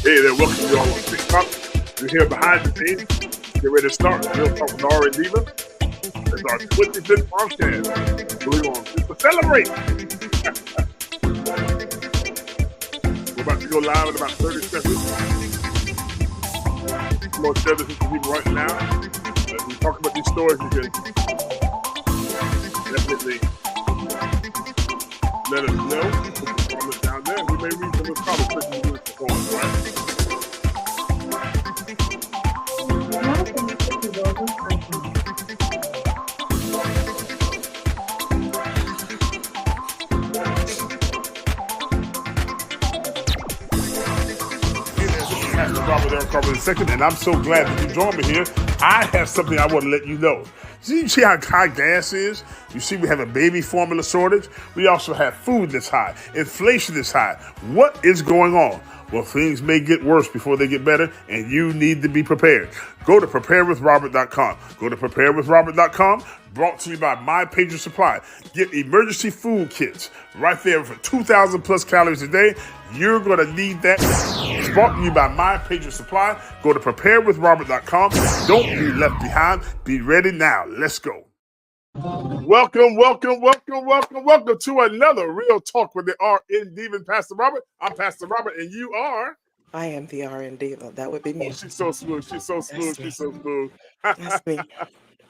Hey there, welcome to you all on TikTok. We're here behind the scenes. Get ready to start. We'll talk with RN Diva. It's our 25th podcast. So we're going to celebrate. We're about to go live in about 30 seconds. I'm going to share this with people right now. As we talk about these stories, you can definitely let us know. Put the comments down there. We may read some of the comments that you do this performance, right? Pastor Robert The RNDiva, and I'm so glad that you joined me here. I have something I want to let you know. You see how high gas is? You see we have a baby formula shortage. We also have food that's high. Inflation is high. What is going on? Well, things may get worse before they get better, and you need to be prepared. Go to preparewithrobert.com. Go to preparewithrobert.com. Brought to you by My Pager Supply. Get emergency food kits right there for 2,000 plus calories a day. You're going to need that. It's brought to you by My Pager Supply. Go to preparewithrobert.com. Don't be left behind. Be ready now. Let's go. Welcome to another Real Talk with the RN Diva and Pastor Robert. I'm Pastor Robert, and you are? I am the RN Diva. That would be me. Oh, she's so smooth. She's so smooth. She's so smooth. That's me.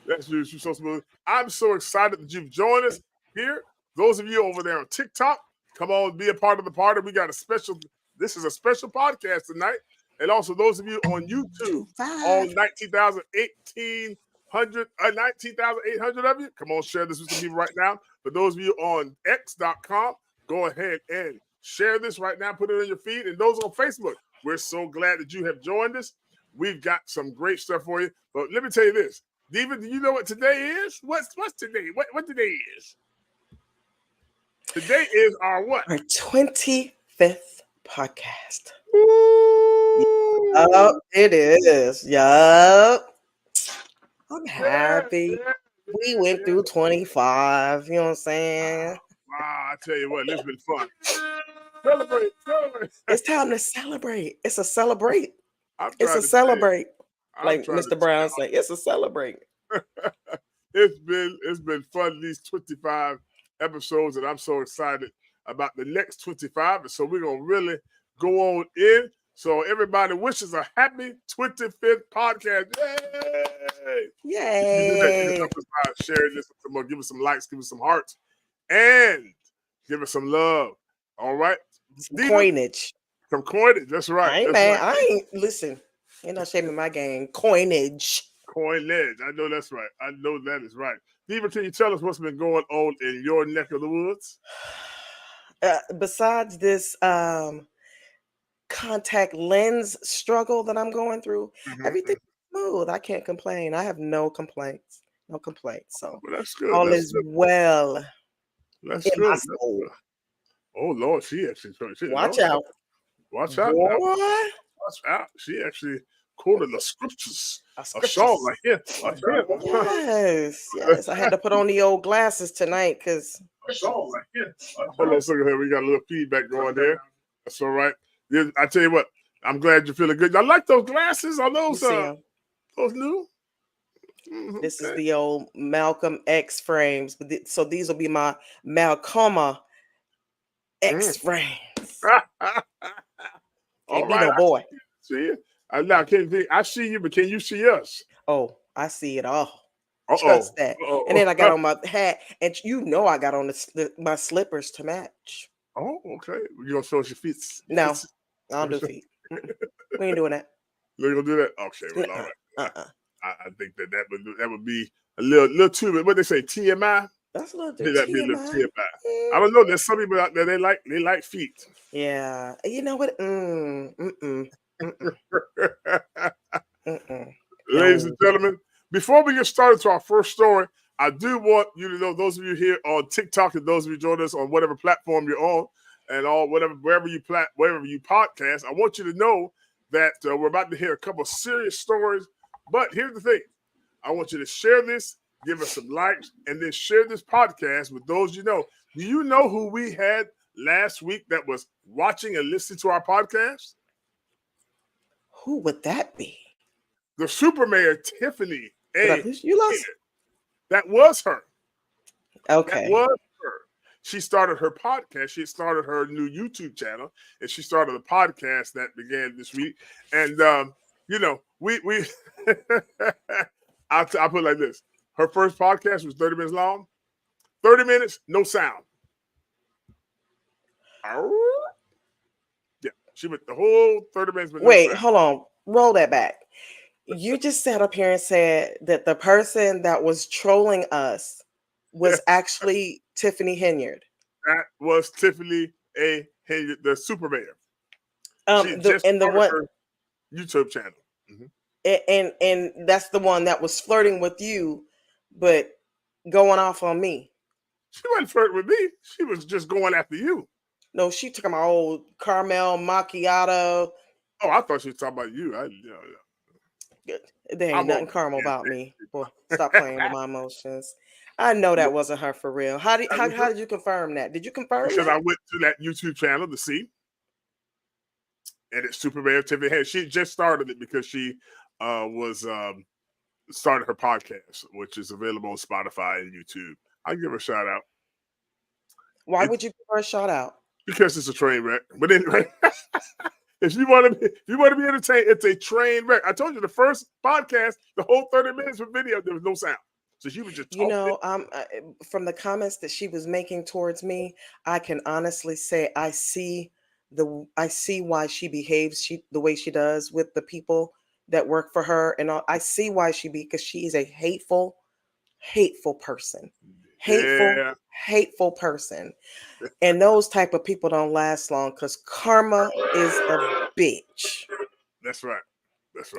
That's you. She's so smooth. I'm so excited that you've joined us here. Those of you over there on TikTok, come on, be a part of the party. We got this is a special podcast tonight. And also those of you on YouTube, all 19,800 of you, come on, share this with some people right now. For those of you on X.com, go ahead and share this right now. Put it on your feed. And those on Facebook, we're so glad that you have joined us. We've got some great stuff for you. But let me tell you this. Diva, do you know what today is? What's today? What today is? Today is our what? Our 25th podcast. It is. Yup. I'm happy. Yeah. We went through 25. You know what I'm saying? Wow, I tell you what, this has been fun. Celebrate. It's time to celebrate. It's a celebrate. It's a celebrate. Like Mr. Brown said, it's a celebrate. It's been fun, these 25 episodes, and I'm so excited about the next 25. And so we're going to really go on in. So everybody wishes a happy 25th podcast. Yay! Sharing this, give us some likes, give us some hearts, and give us some love. All right? Coinage. Some coinage. That's right. Listen. You're not shaming my game. Coinage. I know that's right. I know that is right. Diva, can you tell us what's been going on in your neck of the woods? Besides this contact lens struggle that I'm going through, everything's smooth. I can't complain. I have no complaints. So that's good. All is well. That's good. Oh Lord, she actually. Watch out. Watch out. Watch out. She actually quoted the scriptures. A song like here. Yes. I had to put on the old glasses tonight because. A song like here. Hold on a second here. We got a little feedback going there. That's all right. I tell you what, I'm glad you're feeling good. I like those glasses. Are those new? This is the old Malcolm X frames. So these will be my Malcolma X frames. All right. No boy. See you. I see you, but can you see us? Oh, I see it all. Trust that. And then I got on my hat, and I got on my slippers to match. Oh, okay. You gonna show us your feet? No, I don't do feet. We ain't doing that. You gonna do that? Okay, well, all right. I think that would be a little too bit. What they say, TMI? That's a little TMI. That'd be a little TMI. I don't know. There's some people out there they like feet. Yeah. You know what? Ladies and gentlemen, before we get started to our first story, I do want you to know, those of you here on TikTok and those of you joining us on whatever platform you're on and wherever you podcast, I want you to know that we're about to hear a couple of serious stories. But here's the thing. I want you to share this, give us some likes, and then share this podcast with those you know. Do you know who we had last week that was watching and listening to our podcast? Who would that be? The super mayor, Tiffany. You lost. That was her. Okay. That was her. She started her podcast. She started her new YouTube channel, and she started a podcast that began this week. And we I'll put it like this: her first podcast was 30 minutes long. 30 minutes, no sound. Yeah, she went the whole 30 minutes. With Wait, no sound. hold on. Roll that back. You just sat up here and said that the person that was trolling us was actually Tiffany Henyard. That was Tiffany Henyard, the super mayor. Her YouTube channel. And that's the one that was flirting with you, but going off on me. She wasn't flirting with me. She was just going after you. No, she took my old caramel macchiato. Oh, I thought she was talking about you. There ain't nothing caramel about me. Boy, stop playing with my emotions. I know that wasn't her for real. How did you confirm that? Did you confirm because that? I went to that YouTube channel to see. And it's Super Mayor Tiffany Henyard. She just started it because she started her podcast, which is available on Spotify and YouTube. I'll give her a shout out. Why would you give her a shout out? Because it's a train wreck. But anyway, if you want to be entertained, it's a train wreck. I told you the first podcast, the whole 30 minutes of video, there was no sound. So she was just talking. From the comments that she was making towards me, I can honestly say I see why she behaves the way she does with the people that work for her, and I see why because she is a hateful person. Hateful person. And those type of people don't last long because karma is a bitch. That's right.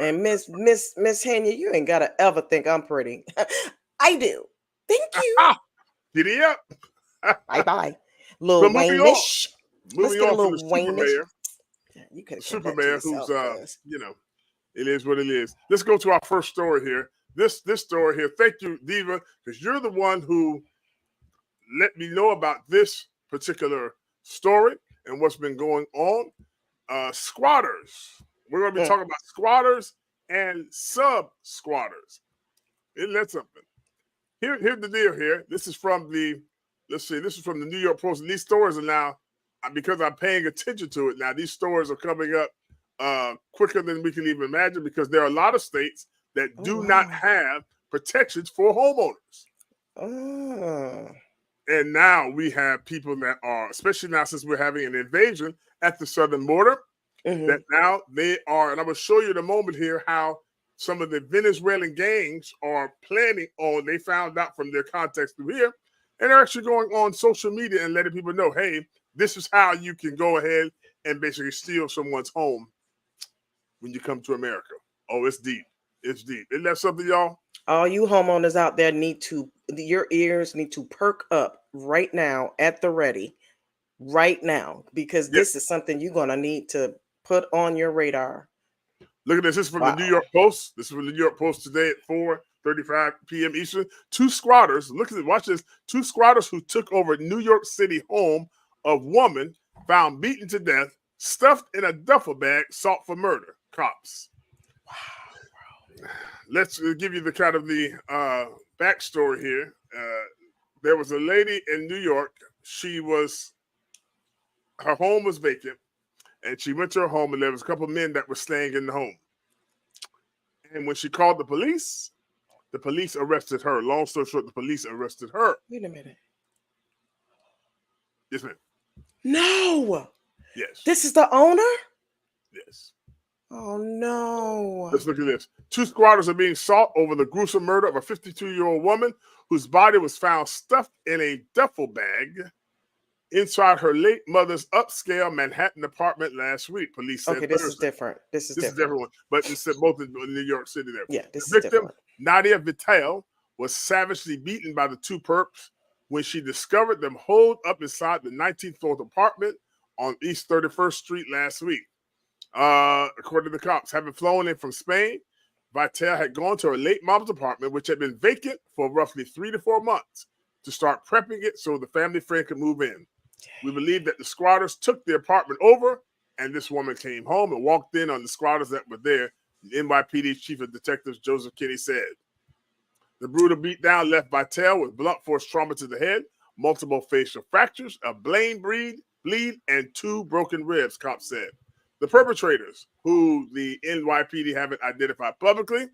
And Miss Henyard, you ain't gotta ever think I'm pretty. I do. Thank you. Giddy up. Bye. Little Wayne-ish. Let's get a little Wayne-ish. You could have Super Mayor, who's it is what it is. Let's go to our first story here. This story here. Thank you, Diva, because you're the one who let me know about this particular story and what's been going on. Squatters. We're going to be talking about squatters and sub-squatters. Isn't that something? Here's the deal here. This is from the New York Post. And these stories are now, because I'm paying attention to it now, these stories are coming up quicker than we can even imagine because there are a lot of states that do not have protections for homeowners. And now we have people that are, especially now since we're having an invasion at the southern border, that now they are, and I'm going to show you in a moment here how some of the Venezuelan gangs are planning on, they found out from their contacts through here, and they're actually going on social media and letting people know, hey, this is how you can go ahead and basically steal someone's home when you come to America. Oh, it's deep. It's deep. Isn't that something, y'all? All you homeowners out there your ears need to perk up right now at the ready, right now, because this is something you're going to need to put on your radar. Look at this. This is from the New York Post. This is from the New York Post today at 4:35 p.m. Eastern. Two squatters, look at this, watch this. Two squatters who took over New York City home of woman found beaten to death, stuffed in a duffel bag, sought for murder. Cops. Wow. Let's give you the kind of the backstory here. There was a lady in New York. Her home was vacant, and she went to her home, and there was a couple of men that were staying in the home. And when she called the police arrested her. Long story short, the police arrested her. Wait a minute. Yes, ma'am. No. Yes. This is the owner? Yes. Oh, no. Let's look at this. Two squatters are being sought over the gruesome murder of a 52-year-old woman whose body was found stuffed in a duffel bag inside her late mother's upscale Manhattan apartment last week, police said. Okay, this is different. This is different one, but it's both in New York City there. Yeah, this the is victim, different. Nadia Vitale, was savagely beaten by the two perps when she discovered them holed up inside the 19th floor apartment on East 31st Street last week. According to the cops, having flown in from Spain, Vitale had gone to her late mom's apartment, which had been vacant for roughly 3 to 4 months, to start prepping it so the family friend could move in. We believe that the squatters took the apartment over and this woman came home and walked in on the squatters that were there. The NYPD Chief of Detectives Joseph Kinney said, the brutal beatdown left Vitale with blunt force trauma to the head, multiple facial fractures, a brain bleed, and 2 broken ribs, cops said. The perpetrators, who the NYPD haven't identified publicly,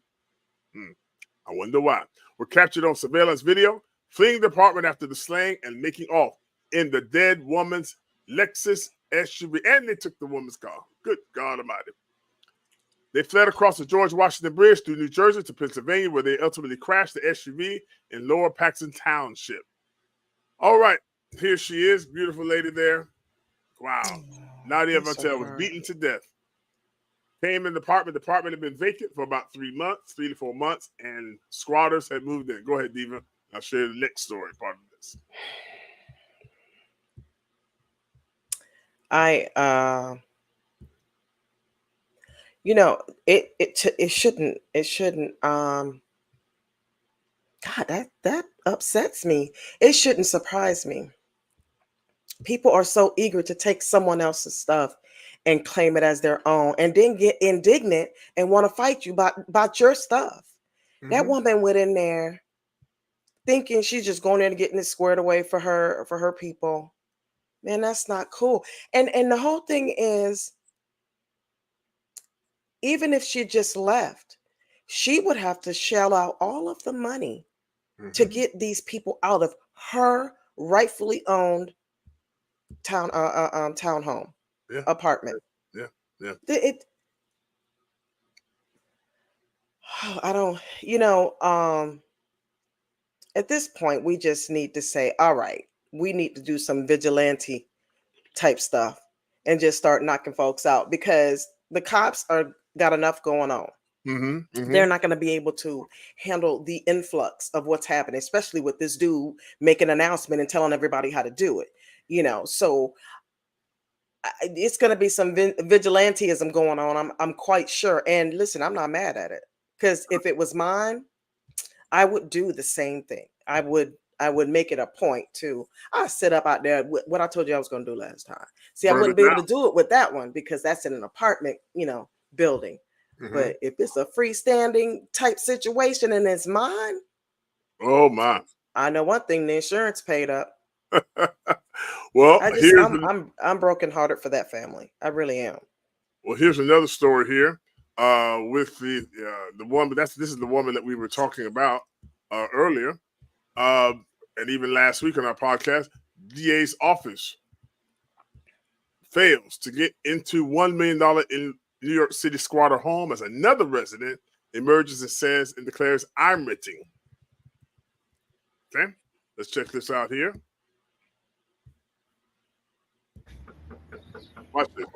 I wonder why, were captured on surveillance video, fleeing the apartment after the slaying and making off in the dead woman's Lexus SUV, and they took the woman's car. Good God Almighty. They fled across the George Washington Bridge through New Jersey to Pennsylvania, where they ultimately crashed the SUV in Lower Paxton Township. All right, here she is, beautiful lady there. Wow. Nadia Vitale was beaten to death. Came in the apartment. The apartment had been vacant for about 3 to 4 months, and squatters had moved in. Go ahead, Diva. I'll share the next story, part of this. It shouldn't God, that upsets me. It shouldn't surprise me. People are so eager to take someone else's stuff and claim it as their own, and then get indignant and want to fight you about your stuff. That woman went in there thinking she's just going in and getting it squared away for her people. Man, that's not cool. And the whole thing is, even if she just left, she would have to shell out all of the money to get these people out of her rightfully owned townhome apartment. Yeah. I don't, at this point, we just need to say, all right, we need to do some vigilante type stuff and just start knocking folks out, because the cops got enough going on. They're not going to be able to handle the influx of what's happening, especially with this dude making an announcement and telling everybody how to do it. So it's going to be some vigilantism going on. I'm quite sure. And listen, I'm not mad at it, because if it was mine, I would do the same thing. I would make it a point to, I sit up out there, what I told you I was going to do last time. See, I wouldn't be able to do it with that one, because that's in an apartment, building. But if it's a freestanding type situation and it's mine, oh my! I know one thing: the insurance paid up. Well, I'm brokenhearted for that family. I really am. Well, here's another story here with the woman. This is the woman that we were talking about earlier, and even last week on our podcast. DA's office fails to get into $1 million in New York City squatter home as another resident emerges and says and declares, "I'm renting." Okay, let's check this out here. Watch this.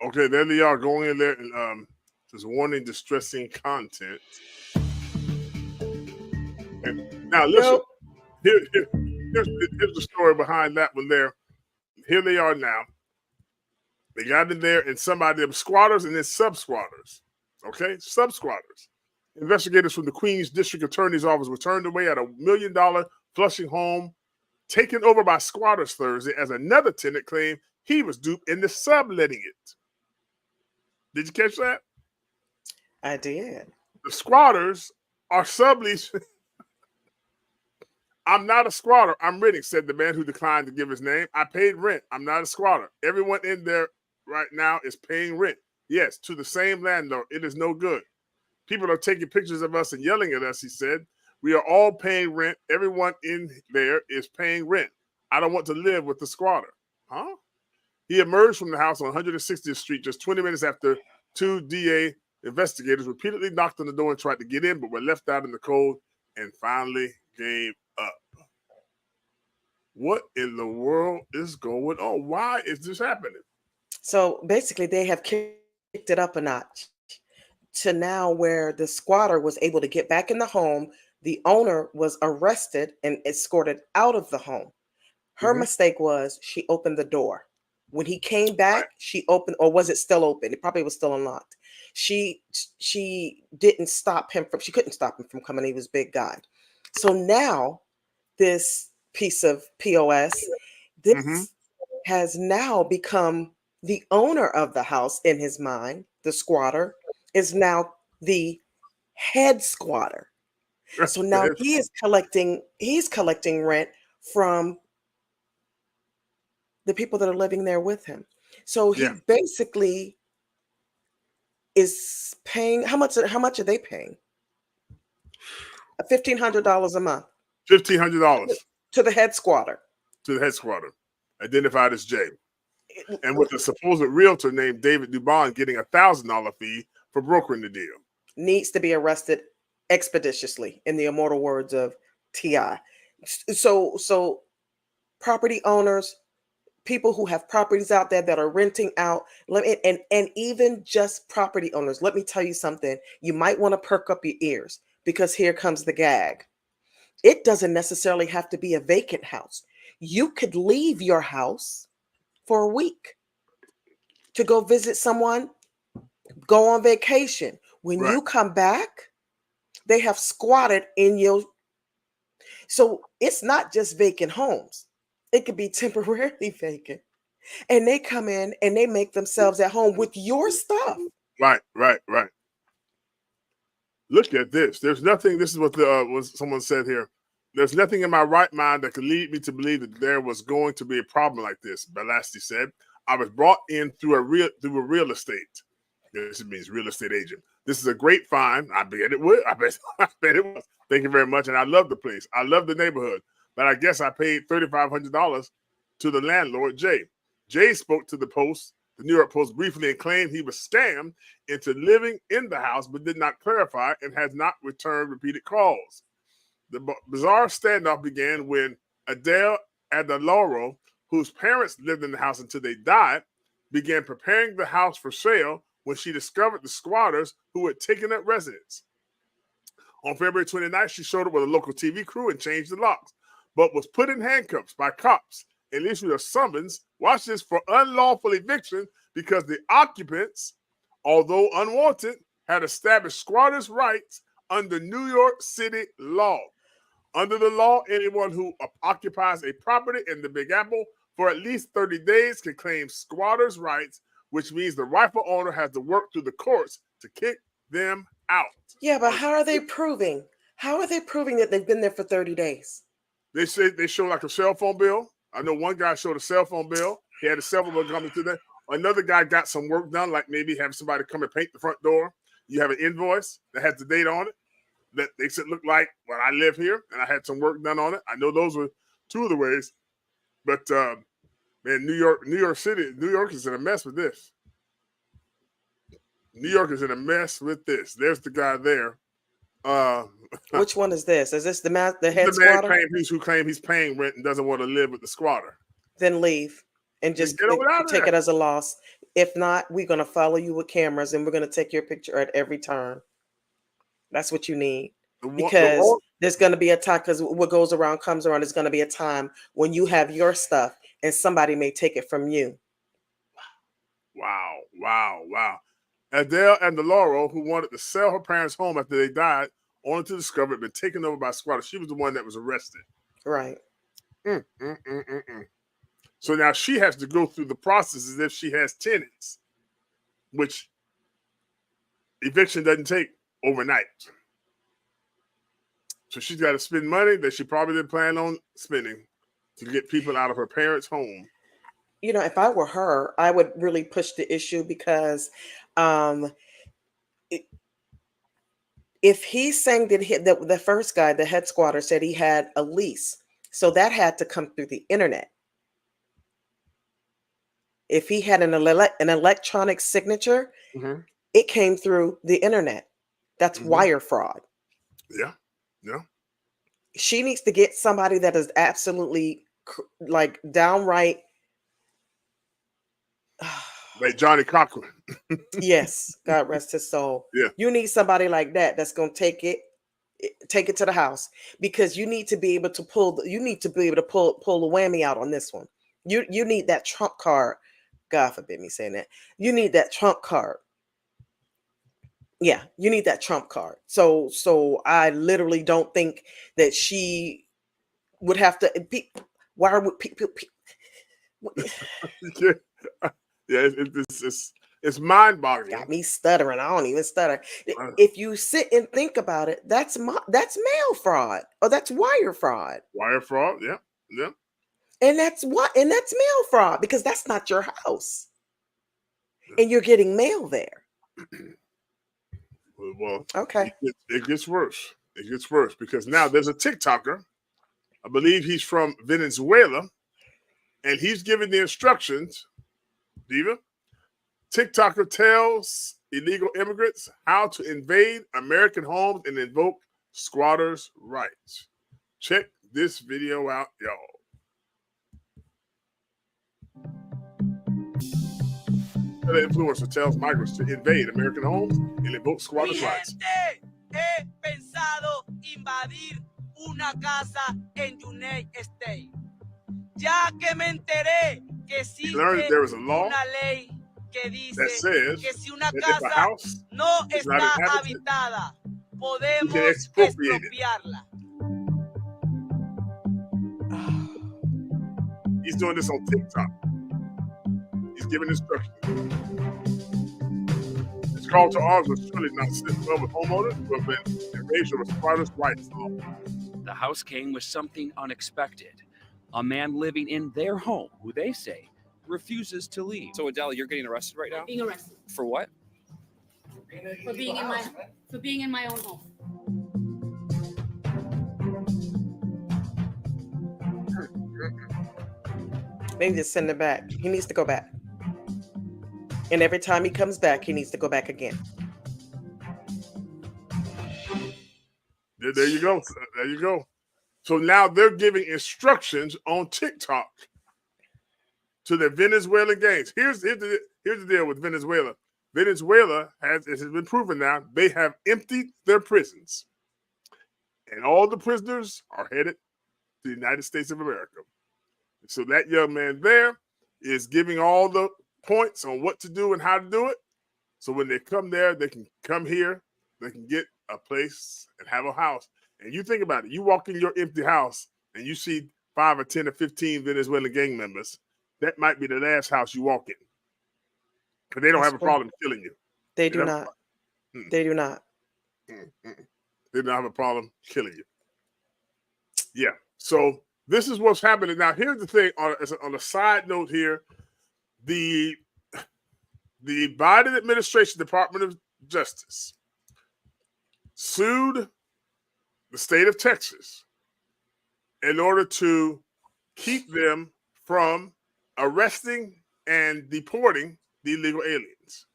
Okay, there they are going in there and just warning distressing content. And now listen, here's the story behind that one there. Here they are now. They got in there, and somebody, them squatters and then sub-squatters. Okay, sub-squatters. Investigators from the Queens District Attorney's Office were turned away at a $1 million Flushing home taken over by squatters Thursday as another tenant claimed he was duped into subletting it. Did you catch that? I did. The squatters are sublease. "I'm not a squatter. I'm renting," said the man who declined to give his name. "I paid rent. I'm not a squatter. Everyone in there right now is paying rent. Yes, to the same landlord. It is no good. People are taking pictures of us and yelling at us," he said. "We are all paying rent. Everyone in there is paying rent. I don't want to live with the squatter." Huh? He emerged from the house on 160th Street just 20 minutes after 2 DA investigators repeatedly knocked on the door and tried to get in, but were left out in the cold and finally gave up. What in the world is going on? Why is this happening? So basically, they have kicked it up a notch to now where the squatter was able to get back in the home. The owner was arrested and escorted out of the home. Her Hmm. mistake was she opened the door. When he came Right. back, she opened, or was it still open? It probably was still unlocked. She she didn't stop him from, she couldn't stop him from coming. He was a big guy. So now this piece of POS, Hmm. this has now become the owner of the house in his mind. The squatter is now the head squatter. So now he's collecting rent from the people that are living there with him. So Yeah. he basically is paying, how much are they paying? $1,500 a month $1,500 to the head squatter. to the head squatter, identified as Jay, It and with a supposed realtor named David Dubon getting $1,000 fee for brokering the deal. needs to be arrested expeditiously, in the immortal words of Ti. So property owners, people who have properties out there that are renting out, and even just property owners, let me tell you something. You might want to perk up your ears, because here comes the gag. It doesn't necessarily have to be a vacant house. You could leave your house for a week to go visit someone, go on vacation. When Right. you come back, they have squatted in your, so it's not just vacant homes. It could be temporarily vacant. And they come in and they make themselves at home with your stuff. Right. Right. Right. Look at this. There's nothing. This is what what someone said here. There's nothing in my right mind that could lead me to believe that there was going to be a problem like this. Belasty said, "I was brought in through a real estate. This means real estate agent. This is a great find. I bet it would. I bet I bet it was. Thank you very much. And I love the place. I love the neighborhood. But I guess I paid $3,500 to the landlord, Jay. Jay spoke to the New York Post, briefly and claimed he was scammed into living in the house, but did not clarify and has not returned repeated calls. The bizarre standoff began when Adele Adaloro, whose parents lived in the house until they died, began preparing the house for sale when she discovered the squatters who had taken up residence. On February 29th, she showed up with a local TV crew and changed the locks, but was put in handcuffs by cops and issued a summons, watch this, for unlawful eviction because the occupants, although unwanted, had established squatters' rights under New York City law. Under the law, anyone who occupies a property in the Big Apple for at least 30 days can claim squatters' rights, which means the rightful owner has to work through the courts to kick them out. Yeah, but how are they proving? How are they proving that they've been there for 30 days? They say they show like a cell phone bill. I know one guy showed a cell phone bill. He had a cell phone bill coming to that. Another guy got some work done, like maybe have somebody come and paint the front door. You have an invoice that has the date on it that they said look like, well, I live here and I had some work done on it. I know those were two of the ways. But man, New York City, New York is in a mess with this. New York is in a mess with this. There's the guy there. Uh, Which one is this? Is this the head the man squatter? who claimed he's paying rent and doesn't want to live with the squatter. Then leave and Then just get on out of take there. it as a loss. If not, we're going to follow you with cameras and we're going to take your picture at every turn. That's what you need. Because there's going to be a time, because what goes around comes around. There's going to be a time when you have your stuff and somebody may take it from you. Wow. Adele and Laurel, who wanted to sell her parents' home after they died, only to discover it had been taken over by squatters. She was the one that was arrested. Right. So now she has to go through the process as if she has tenants, which eviction doesn't take overnight. So she's got to spend money that she probably didn't plan on spending to get people out of her parents' home. You know, if I were her, I would really push the issue, because if he's saying that the first guy, the head squatter, said he had a lease, so that had to come through the internet. If he had an electronic signature, it came through the internet. That's wire fraud. Yeah. She needs to get somebody that is absolutely like downright Like Johnny Cochran. Yes, God rest his soul. Yeah. You need somebody like that that's going to take it to the house, because you need to be able to pull the whammy out on this one. You need that trump card. God forbid me saying that. You need that trump card. Yeah, you need that trump card. So I literally don't think that she would have to be. Why would people? Yeah, it's mind-boggling. Got me stuttering. I don't even stutter. If you sit and think about it, that's mail fraud, or that's wire fraud. Wire fraud, yeah, yeah. And that's mail fraud, because that's not your house, and you're getting mail there. Well, Okay. It gets worse. It gets worse because now there's a TikToker. I believe he's from Venezuela, and he's giving the instructions. Diva, TikToker tells illegal immigrants how to invade American homes and invoke squatters' rights. Check this video out, y'all. The influencer tells migrants to invade American homes and invoke squatters' rights. He pensado invadir una casa en United States. Ya que me enteré que existe una ley que dice que si una casa no está habitada, podemos expropiarla. He's doing this on TikTok. He's giving instructions. This call to arms was surely not sit well with homeowners who have been erased of a squatters' rights law. The house came with something unexpected. A man living in their home, who they say refuses to leave. So Adele, you're getting arrested right now? Being arrested. For what? For being in my own home. Maybe just send him back. He needs to go back. And every time he comes back, he needs to go back again. There you go. There you go. So now they're giving instructions on TikTok to the Venezuelan gangs. Here's the deal with Venezuela. Venezuela it has been proven now, they have emptied their prisons. And all the prisoners are headed to the United States of America. So that young man there is giving all the points on what to do and how to do it. So when they come there, they can come here, they can get a place and have a house. And you think about it, you walk in your empty house and you see 5 or 10 or 15 Venezuelan gang members, that might be the last house you walk in. Because they don't have a problem killing you. They do not. They do not. They don't have a problem killing you. Yeah. So this is what's happening. Now, here's the thing on a side note here. The Biden administration, Department of Justice, sued the state of Texas in order to keep them from arresting and deporting the illegal aliens.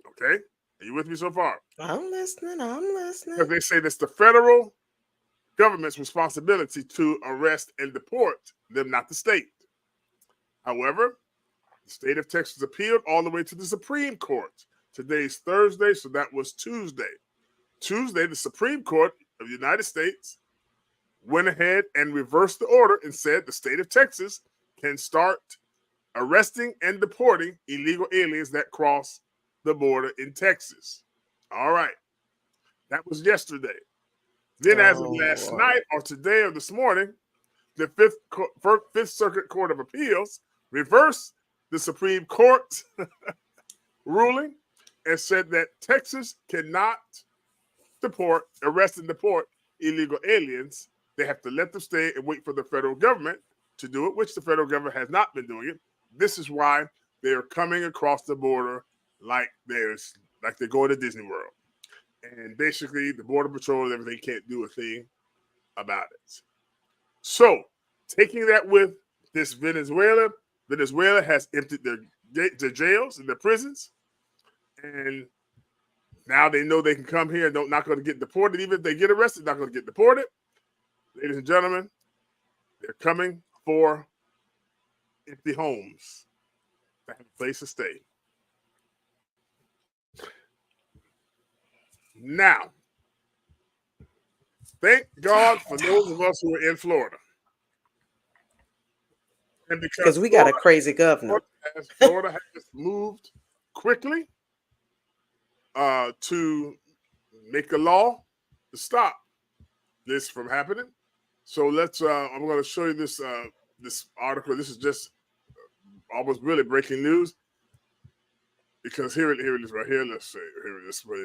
Okay? Are you with me so far? I'm listening. Because they say that's the federal government's responsibility to arrest and deport them, not the state. However, the state of Texas appealed all the way to the Supreme Court. Today's Thursday, so that was Tuesday. Tuesday, the Supreme Court of the United States went ahead and reversed the order and said the state of Texas can start arresting and deporting illegal aliens that cross the border in Texas. All right. That was yesterday. Then as of last night or today or this morning, the Fifth Circuit Court of Appeals reversed the Supreme Court ruling and said that Texas cannot arrest and deport illegal aliens. They have to let them stay and wait for the federal government to do it, which the federal government has not been doing it. This is why they are coming across the border like they're going to Disney World. And basically, the Border Patrol and everything can't do a thing about it. So, taking that with this Venezuela has emptied their jails and their prisons. And now they know they can come here and not going to get deported. Even if they get arrested, not going to get deported. Ladies and gentlemen, they're coming for empty homes. to have a place to stay. Now, thank God for those of us who are in Florida. And because we got a crazy governor. Florida has moved quickly to make a law to stop this from happening. So let's. I'm going to show you this this article. This is just almost really breaking news because here it is right here. Let's see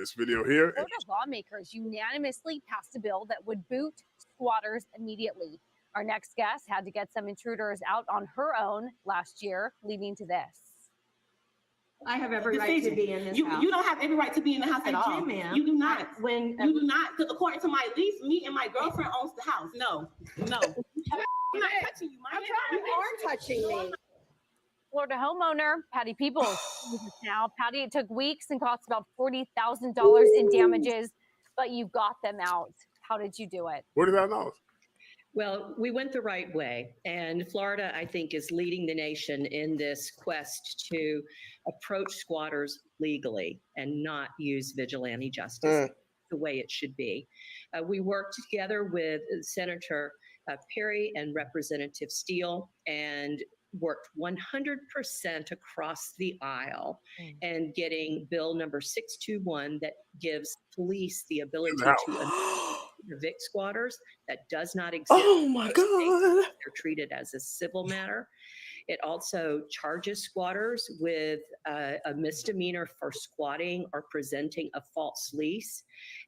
this video here. Florida lawmakers unanimously passed a bill that would boot squatters immediately. Our next guest had to get some intruders out on her own last year, leading to this. I have every right to be in this house. You don't have every right to be in the house at all. Ma'am. You do not. You do not. According to my lease, me and my girlfriend owns the house. No. I'm not touching you. You are touching me. Florida homeowner Patty Peoples. Now, Patty, it took weeks and cost about $40,000 in damages, but you got them out. How did you do it? $40,000. Well, we went the right way, and Florida, I think, is leading the nation in this quest to approach squatters legally and not use vigilante justice the way it should be. We worked together with Senator Perry and Representative Steele and worked 100% across the aisle and getting bill number 621 that gives police the ability to evict squatters. That does not exist. Oh my God. They're treated as a civil matter. It also charges squatters with a misdemeanor for squatting or presenting a false lease.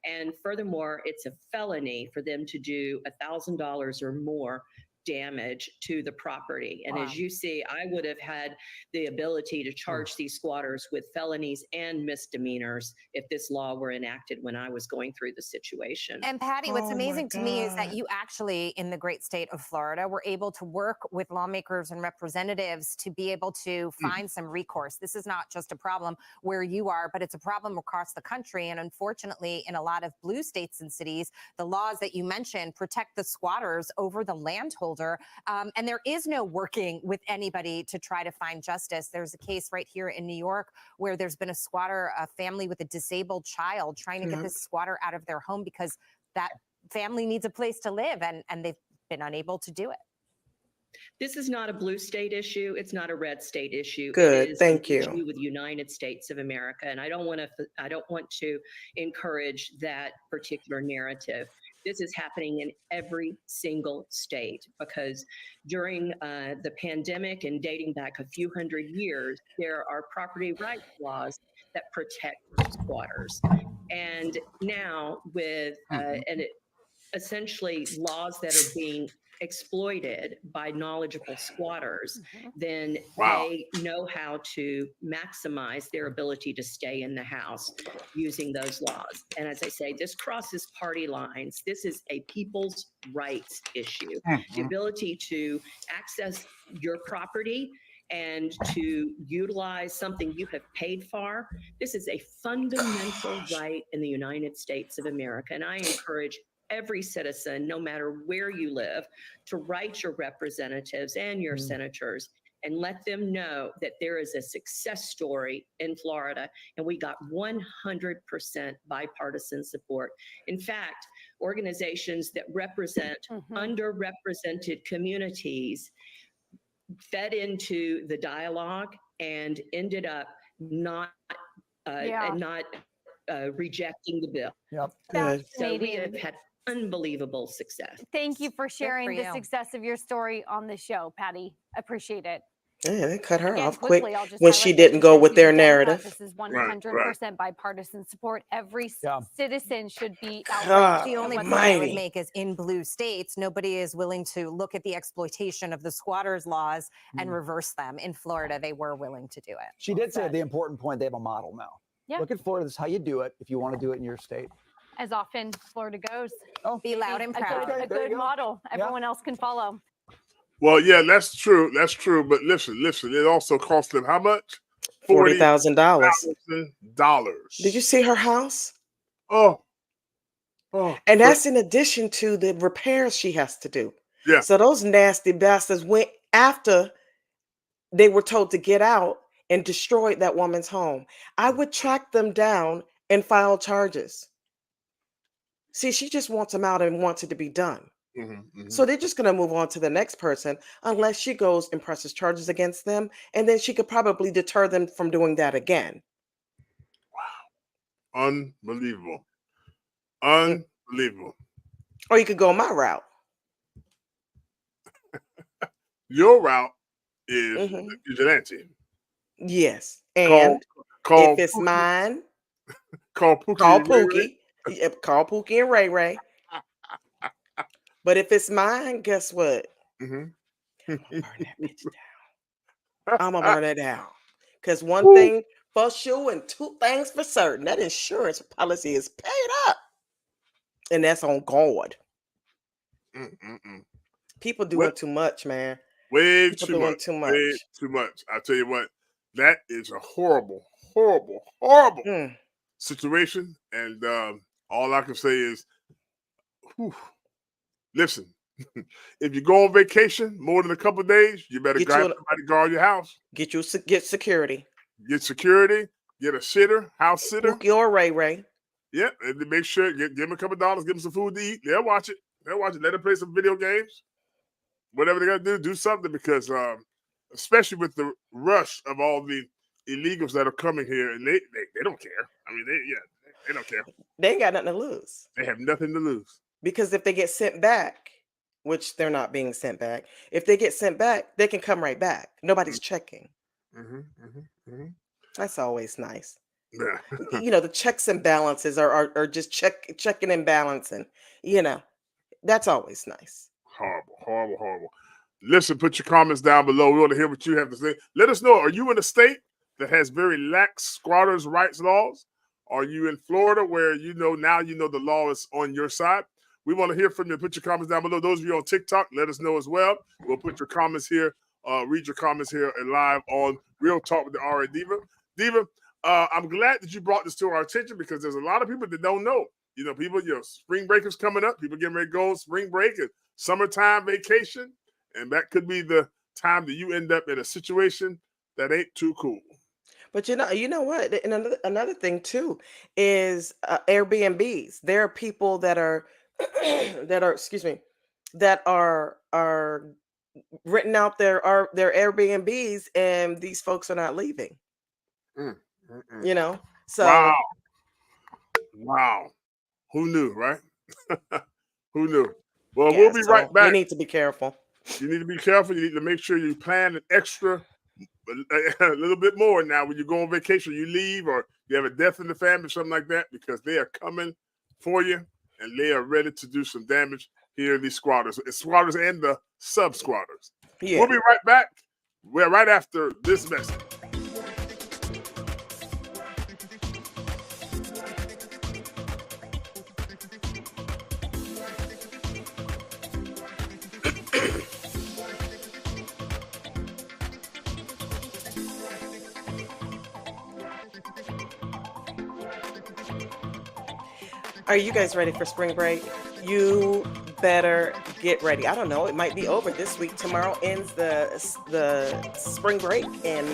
And furthermore, it's a felony for them to do $1,000 or more damage to the property. And as you see, I would have had the ability to charge these squatters with felonies and misdemeanors if this law were enacted when I was going through the situation. And Patty, what's amazing to me is that you actually, in the great state of Florida, were able to work with lawmakers and representatives to be able to find some recourse. This is not just a problem where you are, but it's a problem across the country. And unfortunately, in a lot of blue states and cities, the laws that you mentioned protect the squatters over the landholders. And there is no working with anybody to try to find justice. There's a case right here in New York where there's been a squatter, a family with a disabled child trying to get this squatter out of their home because that family needs a place to live, and they've been unable to do it. This is not a blue state issue. It's not a red state issue. Good, it is thank you. Issue with the United States of America, and I don't want to encourage that particular narrative. This is happening in every single state because during the pandemic and dating back a few hundred years, there are property rights laws that protect squatters. And now with essentially laws that are being exploited by knowledgeable squatters, then they know how to maximize their ability to stay in the house using those laws. And as I say, this crosses party lines. This is a people's rights issue. The ability to access your property and to utilize something you have paid for. This is a fundamental right in the United States of America. And I encourage every citizen, no matter where you live, to write your representatives and your senators and let them know that there is a success story in Florida, and we got 100% bipartisan support. In fact, organizations that represent underrepresented communities fed into the dialogue and ended up not rejecting the bill. So we have had unbelievable success. Thank you for sharing the success of your story on the show, Patty. Appreciate it. Yeah, they cut her Again, off quick quickly, I'll just when she highlight didn't that go with their the Democrat, narrative. This is 100% bipartisan support. Every citizen should be God outraged. The only point almighty. I would make is in blue states, nobody is willing to look at the exploitation of the squatters' laws and reverse them. In Florida, they were willing to do it. She did say the important point, they have a model now. Yeah. Look at Florida, this is how you do it if you want to do it in your state. As often Florida goes. Be loud and proud. A good model. Everyone else can follow. Well, yeah, that's true. That's true. But listen, it also cost them how much? $40,000. $40,000. Did you see her house? Oh. And that's in addition to the repairs she has to do. Yeah. So those nasty bastards went after they were told to get out and destroyed that woman's home, I would track them down and file charges. See, she just wants them out and wants it to be done. So they're just going to move on to the next person unless she goes and presses charges against them. And then she could probably deter them from doing that again. Wow. Unbelievable. Unbelievable. Or you could go my route. Your route is vigilante. Yes. And if it's mine, call Pookie. Call Pookie and Ray Ray. But if it's mine, guess what? I'm gonna burn that bitch down. I'm gonna burn it down. Because one thing for sure and two things for certain, that insurance policy is paid up. And that's on God. People doing too much, man. Way too much. I tell you what, that is a horrible situation. And all I can say is, listen, if you go on vacation more than a couple of days, you better grab somebody to guard your house. Get security. Get security. Get a sitter, house sitter. Pookie or Ray Ray. Yeah, and make sure give them a couple of dollars, give them some food to eat. They'll watch it. Let them play some video games. Whatever they got to do something, because especially with the rush of all the illegals that are coming here, and they don't care. I mean, they don't care. They ain't got nothing to lose. They have nothing to lose. Because if they get sent back, which they're not being sent back, if they get sent back, they can come right back. Nobody's checking. That's always nice. Yeah. You know, the checks and balances are just checking and balancing. You know, that's always nice. Horrible. Listen, put your comments down below. We want to hear what you have to say. Let us know, are you in a state that has very lax squatters' rights laws? Are you in Florida where now the law is on your side? We want to hear from you. Put your comments down below. Those of you on TikTok, let us know as well. We'll put your comments here, read your comments here and live on Real Talk with the RN Diva. Diva, I'm glad that you brought this to our attention, because there's a lot of people that don't know. Spring break is coming up. People getting ready to go on spring break and summertime vacation. And that could be the time that you end up in a situation that ain't too cool. But you know what? And another thing too is Airbnbs. There are people that are that are renting out their Airbnbs, and these folks are not leaving. So wow. Who knew, right? Who knew? Well, we'll be right back. You need to be careful. You need to be careful. You need to make sure you plan an extra, a little bit more now when you go on vacation, you leave, or you have a death in the family, something like that, because they are coming for you, and they are ready to do some damage here, these squatters. It's squatters and the sub-squatters. Yeah. We'll be right back. We're right after this message. Are you guys ready for spring break? You better get ready. I don't know. It might be over this week. Tomorrow ends the spring break, and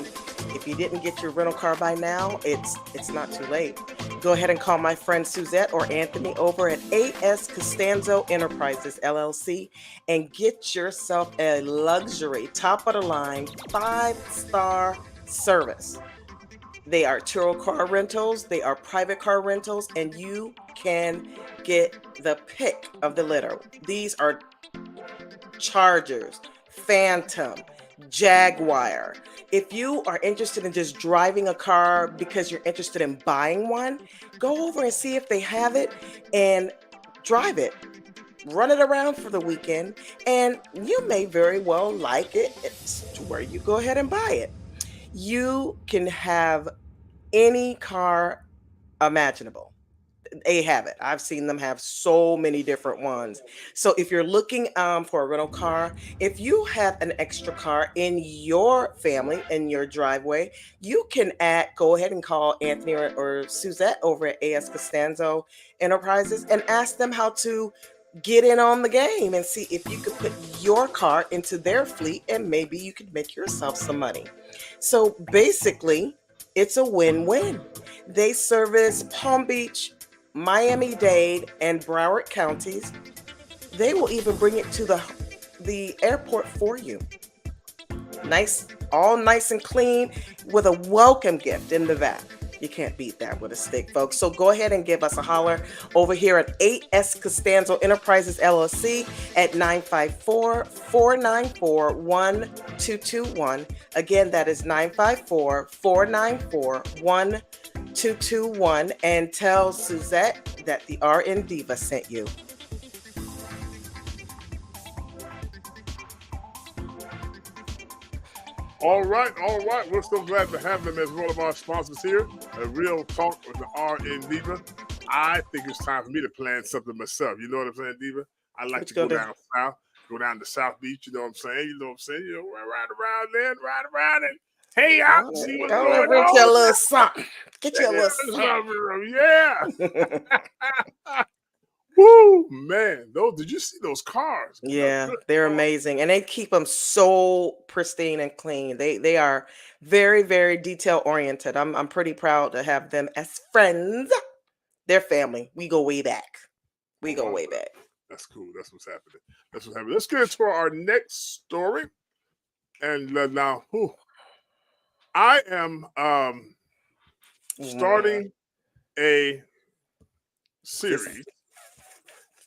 if you didn't get your rental car by now, it's not too late. Go ahead and call my friend Suzette or Anthony over at A.S. Costanzo Enterprises, LLC, and get yourself a luxury, top-of-the-line, 5-star service. They are Turo car rentals, they are private car rentals, and you can get the pick of the litter. These are Chargers, Phantom, Jaguar. If you are interested in just driving a car because you're interested in buying one, go over and see if they have it and drive it. Run it around for the weekend, and you may very well like it. It's to where you go ahead and buy it. You can have any car imaginable. They have it. I've seen them have so many different ones. So if you're looking for a rental car, if you have an extra car in your family, in your driveway, you can go ahead and call Anthony or Suzette over at A.S. Costanzo Enterprises and ask them how to get in on the game and see if you could put your car into their fleet and maybe you could make yourself some money. So basically, it's a win-win. They service Palm Beach, Miami-Dade, and Broward counties. They will even bring it to the airport for you. Nice, all nice and clean with a welcome gift in the back. You can't beat that with a stick, folks. So go ahead and give us a holler over here at 8S Costanzo Enterprises LLC at 954-494-1221. Again, that is 954-494-1221. And tell Suzette that the RN Diva sent you. All right. We're so glad to have them as one of our sponsors here. A real talk with the RN Diva. I think it's time for me to plan something myself. You know what I'm saying, Diva? I like to go down south, go down to South Beach. You know what I'm saying? Ride around and hey out, see what's going on. Get your little something. Get your little something. Yeah. Woo, man! Did you see those cars? Yeah, they're amazing, and they keep them so pristine and clean. They are very, very detail oriented. I'm pretty proud to have them as friends. They're family. We go way back. That's cool. That's what's happening. Let's get into our next story. And now, I am starting a series.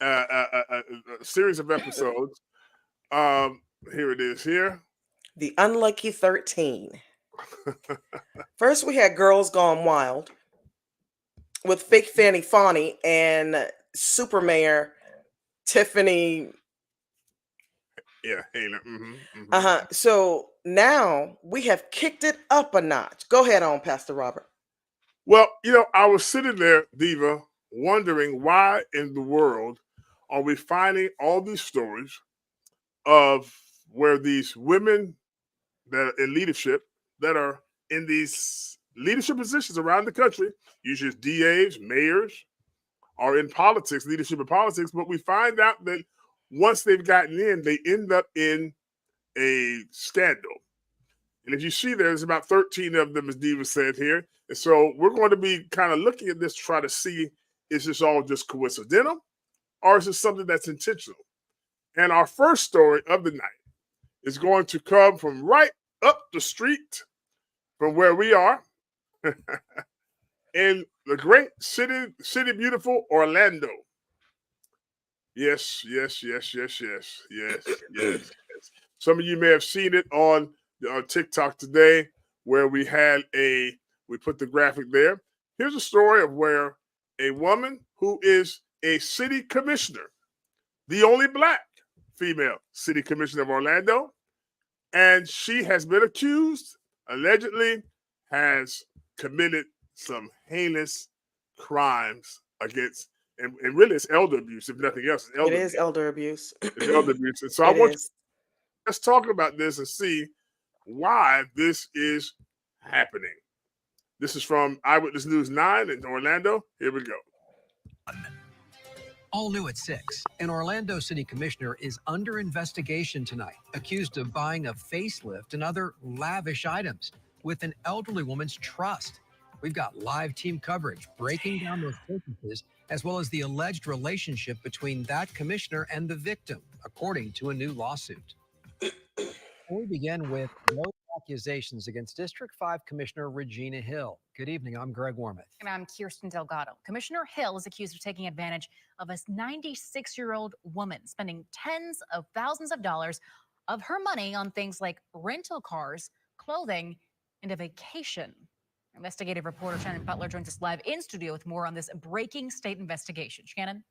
A series of episodes. Here it is here. The Unlucky 13. First, we had Girls Gone Wild with fake Fani and Super Mayor Tiffany. Yeah, Henyard. So now we have kicked it up a notch. Go ahead on, Pastor Robert. Well, I was sitting there, Diva, wondering why in the world are we finding all these stories of where these women that are in leadership, that are in these leadership positions around the country, usually it's DAs, mayors, are in politics, leadership in politics, but we find out that once they've gotten in, they end up in a scandal. And if you see, there's about 13 of them, as Diva said here. And so we're going to be kind of looking at this to try to see, is this all just coincidental or is it something that's intentional? And our first story of the night is going to come from right up the street from where we are in the great city beautiful Orlando. Yes. Some of you may have seen it on TikTok today where we put the graphic there. Here's a story of where a woman who is a city commissioner, the only black female city commissioner of Orlando, and she has been accused, allegedly has committed some heinous crimes against, and really it's elder abuse, if nothing else. It is elder abuse. It's elder abuse. And so let's talk about this and see why this is happening. This is from Eyewitness News 9 in Orlando. Here we go. All new at 6. An Orlando City Commissioner is under investigation tonight, accused of buying a facelift and other lavish items with an elderly woman's trust. We've got live team coverage breaking down those purchases, as well as the alleged relationship between that commissioner and the victim, according to a new lawsuit. We begin with no accusations against District 5 Commissioner Regina Hill. Good evening, I'm Greg Wormuth. And I'm Kirsten Delgado. Commissioner Hill is accused of taking advantage of a 96-year-old woman, spending tens of thousands of dollars of her money on things like rental cars, clothing, and a vacation. Investigative reporter Shannon Butler joins us live in studio with more on this breaking state investigation. Shannon?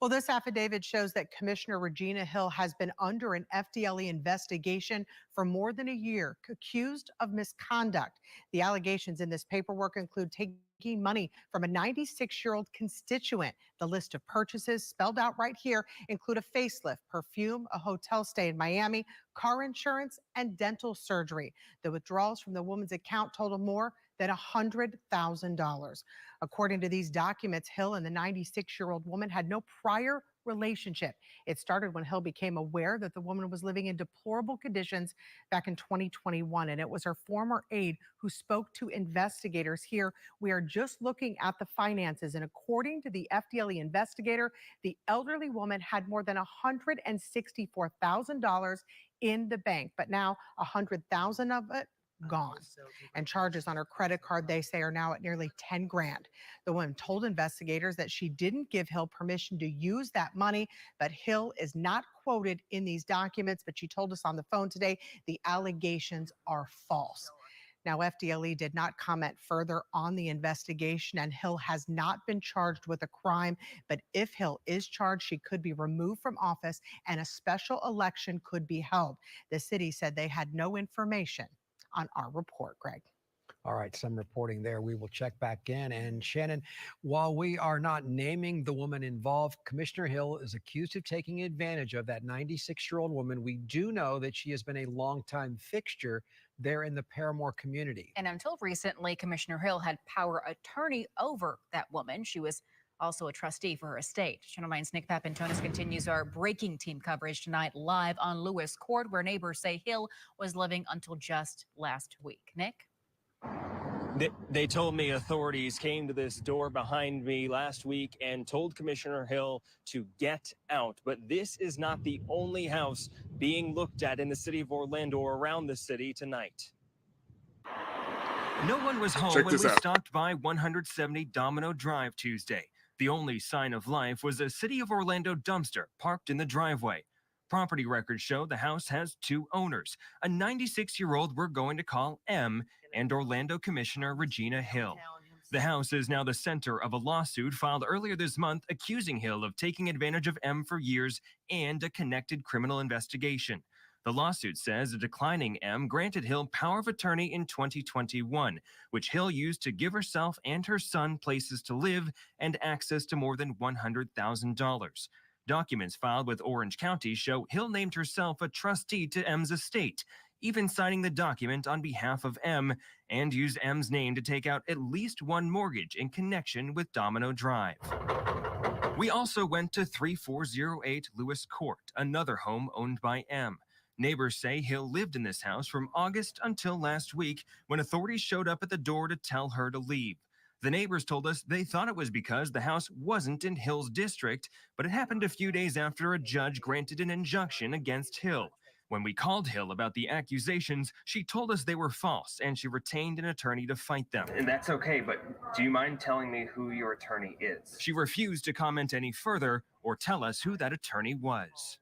Well, this affidavit shows that Commissioner Regina Hill has been under an FDLE investigation for more than a year, accused of misconduct. The allegations in this paperwork include taking money from a 96-year-old constituent. The list of purchases spelled out right here include a facelift, perfume, a hotel stay in Miami, car insurance, and dental surgery. The withdrawals from the woman's account total more than $100,000. According to these documents, Hill and the 96-year-old woman had no prior relationship. It started when Hill became aware that the woman was living in deplorable conditions back in 2021, and it was her former aide who spoke to investigators. Here, we are just looking at the finances, and according to the FDLE investigator, the elderly woman had more than $164,000 in the bank, but now $100,000 of it gone. And charges on her credit card, they say, are now at nearly 10 grand. The woman told investigators that she didn't give Hill permission to use that money, but Hill is not quoted in these documents. But she told us on the phone today the allegations are false. Now, FDLE did not comment further on the investigation, and Hill has not been charged with a crime. But if Hill is charged, she could be removed from office and a special election could be held. The city said they had no information on our report, Greg. All right, some reporting there. We will check back in. And Shannon, while we are not naming the woman involved, Commissioner Hill is accused of taking advantage of that 96-year-old woman. We do know that she has been a longtime fixture there in the Paramore community. And until recently, Commissioner Hill had power attorney over that woman. She was also a trustee for her estate. Channel 9's Nick Papantonis continues our breaking team coverage tonight live on Lewis Court, where neighbors say Hill was living until just last week. Nick? They told me authorities came to this door behind me last week and told Commissioner Hill to get out. But this is not the only house being looked at in the city of Orlando or around the city tonight. No one was home when we stopped by 170 Domino Drive Tuesday. The only sign of life was a City of Orlando dumpster parked in the driveway. Property records show the house has two owners, a 96-year-old we're going to call M, and Orlando Commissioner Regina Hill. The house is now the center of a lawsuit filed earlier this month accusing Hill of taking advantage of M for years and a connected criminal investigation. The lawsuit says a declining M granted Hill power of attorney in 2021, which Hill used to give herself and her son places to live and access to more than $100,000. Documents filed with Orange County show Hill named herself a trustee to M's estate, even signing the document on behalf of M, and used M's name to take out at least one mortgage in connection with Domino Drive. We also went to 3408 Lewis Court, another home owned by M. Neighbors say Hill lived in this house from August until last week when authorities showed up at the door to tell her to leave. The neighbors told us they thought it was because the house wasn't in Hill's district, but it happened a few days after a judge granted an injunction against Hill. When we called Hill about the accusations, she told us they were false, and she retained an attorney to fight them. And that's okay, but do you mind telling me who your attorney is? She refused to comment any further or tell us who that attorney was.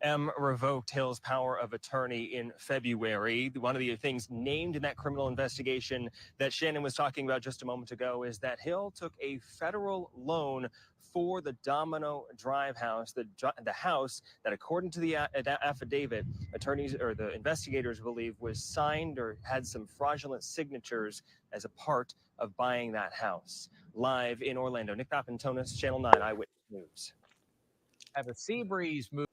M revoked Hill's power of attorney in February. One of the things named in that criminal investigation that Shannon was talking about just a moment ago is that Hill took a federal loan for the Domino Drive house, the house that, according to the affidavit, attorneys or the investigators believe was signed or had some fraudulent signatures as a part of buying that house. Live in Orlando, Nick Papantonis, Channel 9 Eyewitness News. Have a sea breeze move.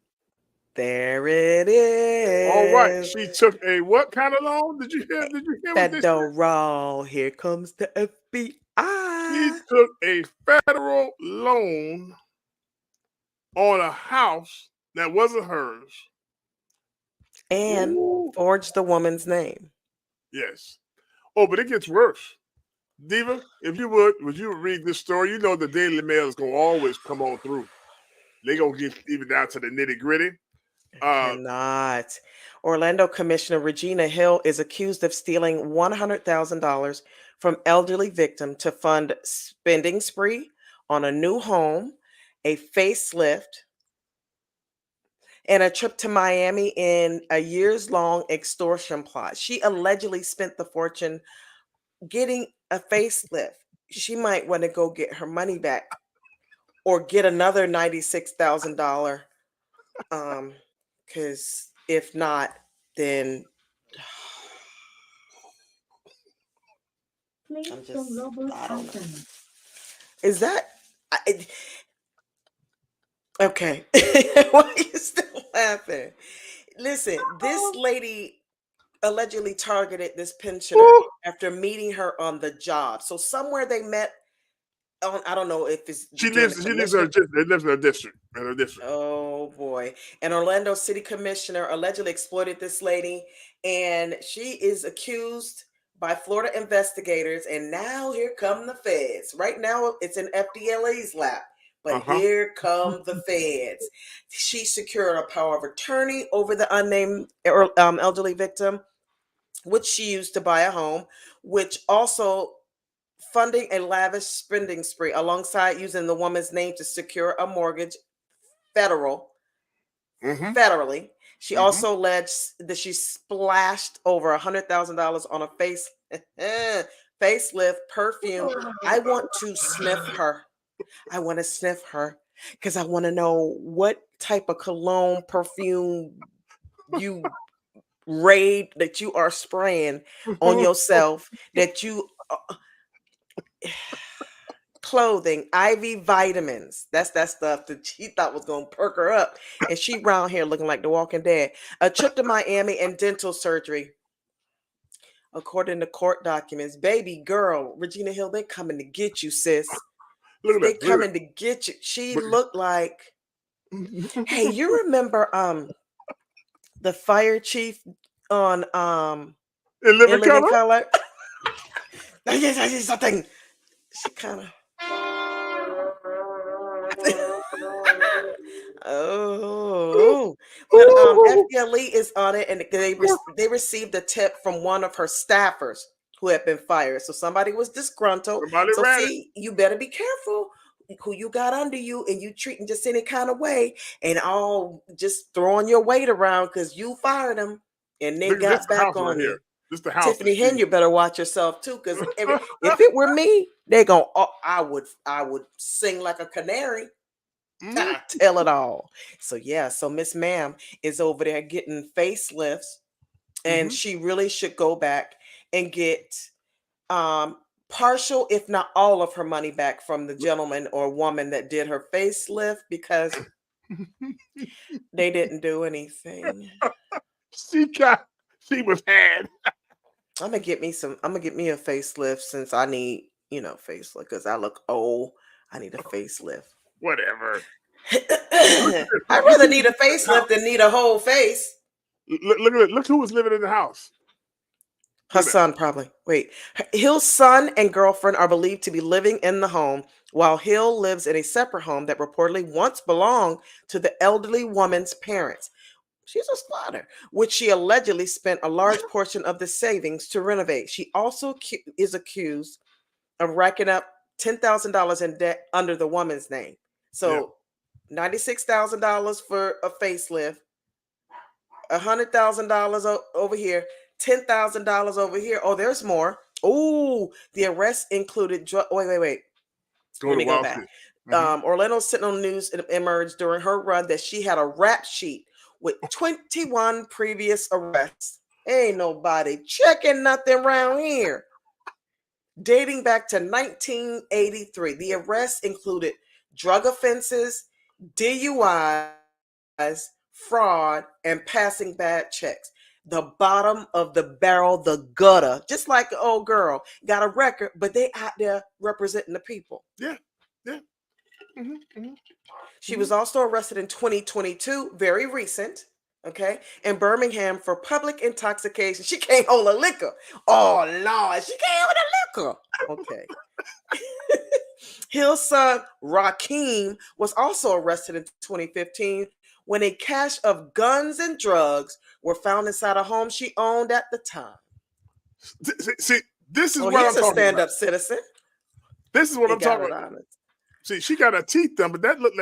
There it is. All right. She took a what kind of loan? Did you hear what they said? Federal. Here comes the FBI. She took a federal loan on a house that wasn't hers. And forged the woman's name. Yes. Oh, but it gets worse. Diva, if you would you read this story? You know the Daily Mail is going to always come on through. They're going to get even down to the nitty-gritty. Cannot. Orlando Commissioner Regina Hill is accused of stealing $100,000 from elderly victim to fund spending spree on a new home, a facelift, and a trip to Miami in a years-long extortion plot. She allegedly spent the fortune getting a facelift. She might want to go get her money back or get another $96,000. Because if not, then I don't know. Is that okay? Why are you still laughing? Listen, this lady allegedly targeted this pensioner after meeting her on the job. So somewhere they met I don't know if it's She lives in her district. Oh boy. An Orlando City Commissioner allegedly exploited this lady, and she is accused by Florida investigators. And now here come the feds. Right now it's in FDLA's lap, but here come the feds. She secured a power of attorney over the unnamed elderly victim, which she used to buy a home, which also funding a lavish spending spree alongside using the woman's name to secure a mortgage federally. She also alleged that she splashed over $100,000 on a facelift perfume. I want to sniff her. I want to sniff her because I want to know what type of cologne perfume you raid that you are spraying on yourself, that you clothing, IV vitamins. That's that stuff that she thought was gonna perk her up, and she round here looking like the Walking Dead. A trip to Miami and dental surgery. According to court documents, baby girl Regina Hill, they coming to get you, sis. They coming to get you. She looked like. Hey, you remember the fire chief on in Living Color? Yes, I did something. She kind of. Oh, but FDLE is on it, and they received a tip from one of her staffers who had been fired. So somebody was disgruntled. You better be careful who you got under you, and you treating just any kind of way, and all just throwing your weight around because you fired them, and they got back on you. Tiffany Henyard better watch yourself too, because if it were me, they gonna. I would sing like a canary. Tell it all. So yeah, so Miss Ma'am is over there getting facelifts, and she really should go back and get partial, if not all, of her money back from the gentleman or woman that did her facelift, because they didn't do anything. She was had. I'm gonna get me a facelift, since I need, facelift, because I look old. I need a facelift. Whatever. I'd rather need a facelift than need a whole face. Look who was living in the house. Her son, probably. Wait. Hill's son and girlfriend are believed to be living in the home, while Hill lives in a separate home that reportedly once belonged to the elderly woman's parents. She's a squatter, which she allegedly spent a large portion of the savings to renovate. She also is accused of racking up $10,000 in debt under the woman's name. So $96,000 for a facelift, $100,000 over here, $10,000 over here. Oh, there's more. Oh, the arrest included wait. Let me go back. Orlando Sentinel News emerged during her run that she had a rap sheet with 21 previous arrests. Ain't nobody checking nothing around here. Dating back to 1983, the arrests included drug offenses, DUIs, fraud, and passing bad checks. The bottom of the barrel, the gutter, just like the old girl, got a record, but they out there representing the people. Yeah. She was also arrested in 2022, very recent, in Birmingham for public intoxication. She can't hold a liquor. Oh, Lord, she can't hold a liquor. Okay. Hill's son, Rakeem, was also arrested in 2015 when a cache of guns and drugs were found inside a home she owned at the time. See, this is what I'm talking about. He's a stand-up citizen. This is what I'm talking about. See, she got her teeth done, but that look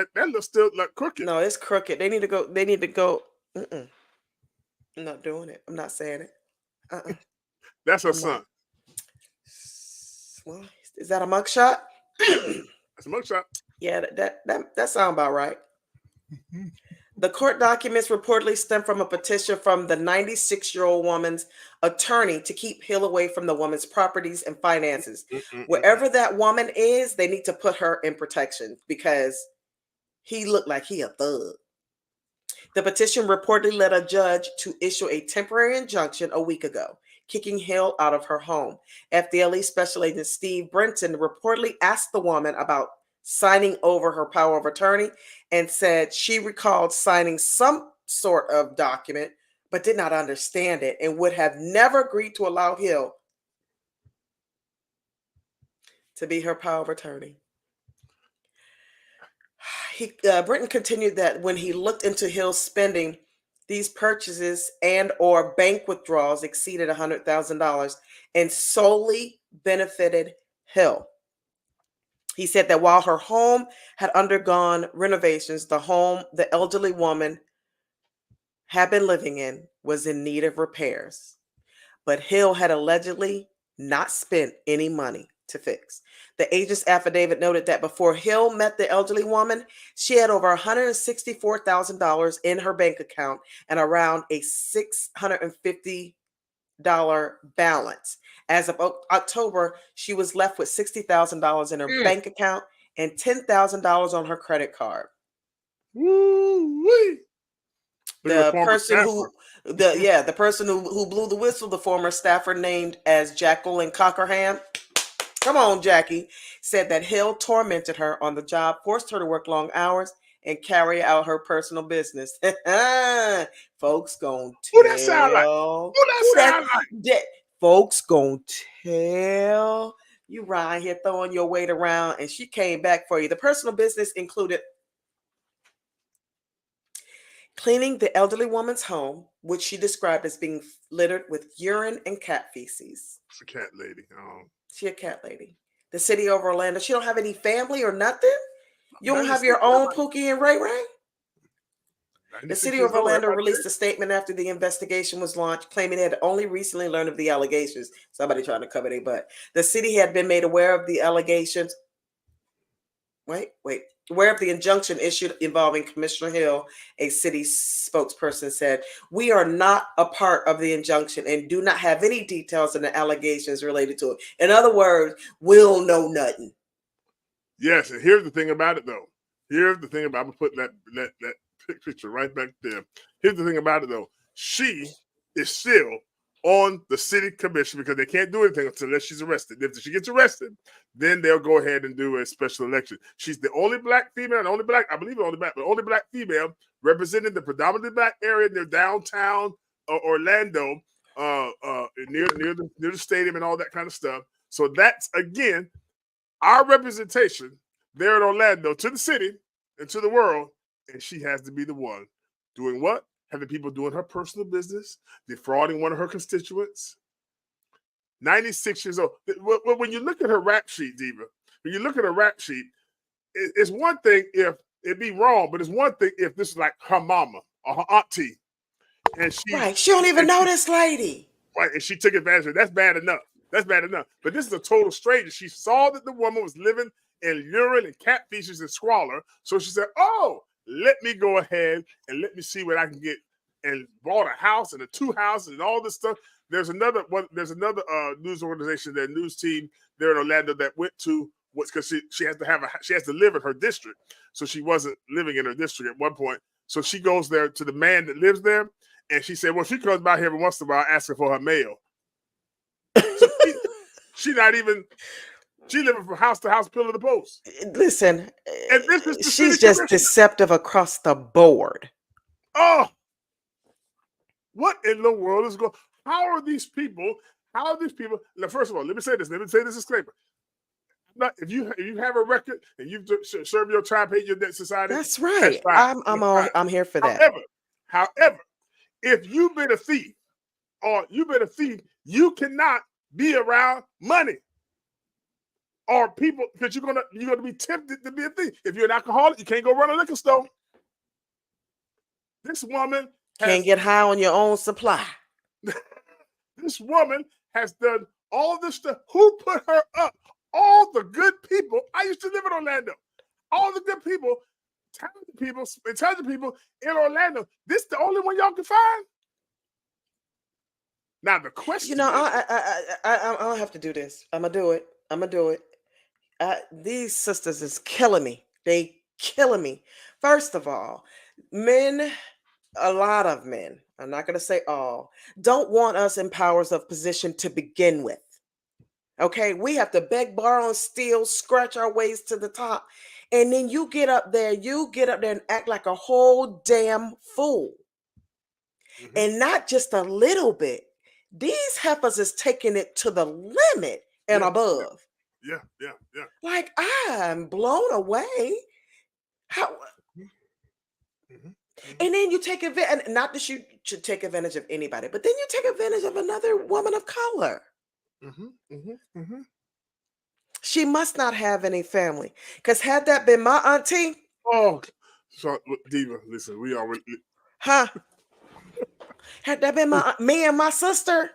still look crooked. No, it's crooked. They need to go. I'm not doing it. I'm not saying it. That's her son. Well, is that a mugshot? That's a mugshot. Yeah, that sounds about right. The court documents reportedly stem from a petition from the 96-year-old woman's attorney to keep Hill away from the woman's properties and finances. Wherever that woman is, they need to put her in protection because he looked like he a thug. The petition reportedly led a judge to issue a temporary injunction a week ago. kicking Hill out of her home. FDLE Special Agent Steve Brenton reportedly asked the woman about signing over her power of attorney and said she recalled signing some sort of document but did not understand it and would have never agreed to allow Hill to be her power of attorney. Brenton continued that when he looked into Hill's spending, these purchases and or bank withdrawals exceeded $100,000 and solely benefited Hill. He said that while her home had undergone renovations, the home the elderly woman had been living in was in need of repairs. But Hill had allegedly not spent any money to fix. The agent's affidavit noted that before Hill met the elderly woman, she had over $164,000 in her bank account and around a $650 balance. As of October, she was left with $60,000 in her bank account and $10,000 on her credit card. Woo-wee. The person who blew the whistle, the former staffer named as Jacqueline Cockerham, come on, Jackie, said that Hill tormented her on the job, forced her to work long hours, and carry out her personal business. Folks gonna tell. Who that sound like? Who that sound like? Folks gonna tell. You around here throwing your weight around, and she came back for you. The personal business included cleaning the elderly woman's home, which she described as being littered with urine and cat feces. It's a cat lady. She a cat lady. The city of Orlando. She don't have any family or nothing? You don't have your own Pookie and Ray Ray? The city of Orlando released a statement after the investigation was launched, claiming it had only recently learned of the allegations. Somebody trying to cover their butt. The city had been made aware of the allegations. Aware of the injunction issued involving Commissioner Hill, a city spokesperson said, "We are not a part of the injunction and do not have any details on the allegations related to it." In other words, we'll know nothing. Yes, and here's the thing about it, though. Here's the thing about I'm putting that picture right back there. Here's the thing about it, though. She is still on the city commission because they can't do anything unless she's arrested. If she gets arrested, then they'll go ahead and do a special election. She's the only black female, the only black female representing the predominantly black area near downtown Orlando, near the stadium and all that kind of stuff. So that's, again, our representation there in Orlando to the city and to the world, and she has to be the one doing what? Having people doing her personal business, defrauding one of her constituents. 96 years old. When you look at her rap sheet, Diva, it's one thing if it'd be wrong, but it's one thing if this is like her mama or her auntie. And she don't even know this lady. Right, and she took advantage of it. That's bad enough. But this is a total stranger. She saw that the woman was living in urine and cat feces and squalor. So she said, "Oh, let me go ahead and let me see what I can get," and bought a house and a 2 houses and all this stuff. There's another news organization, their news team there in Orlando that went to because she has to live in her district. So she wasn't living in her district at one point. So she goes there to the man that lives there, and she said, "Well, she comes by here every once in a while asking for her mail." So she living from house to house, pillar to post. Listen, and this is she's just deceptive across the board. Oh, what in the world is going? How are these people? Now, first of all, let me say this disclaimer. If you have a record and you've served your time, paid your debt society, that's right. I'm here for that. However, if you've been a thief, you cannot be around money or people because you're gonna be tempted to be a thief. If you're an alcoholic, you can't go run a liquor store. This woman can't get high on your own supply. This woman has done all this stuff. Who put her up? All the good people. I used to live in Orlando. All the good people, talented people in Orlando. This the only one y'all can find? Now the question I don't have to do this. I'm gonna do it. These sisters is killing me. They killing me. First of all, men a lot of men, I'm not going to say all, don't want us in powers of position to begin with. Okay, we have to beg, borrow, and steal, scratch our ways to the top. And then you get up there and act like a whole damn fool. Mm-hmm. And not just a little bit. These heifers is taking it to the limit and above. Yeah. Like, I'm blown away. How? Mm-hmm. And then you take advantage, not that you should take advantage of anybody, but then you take advantage of another woman of color. She must not have any family. Because had that been my auntie. Oh, so Diva, listen, we already. Huh? Had that been me and my sister.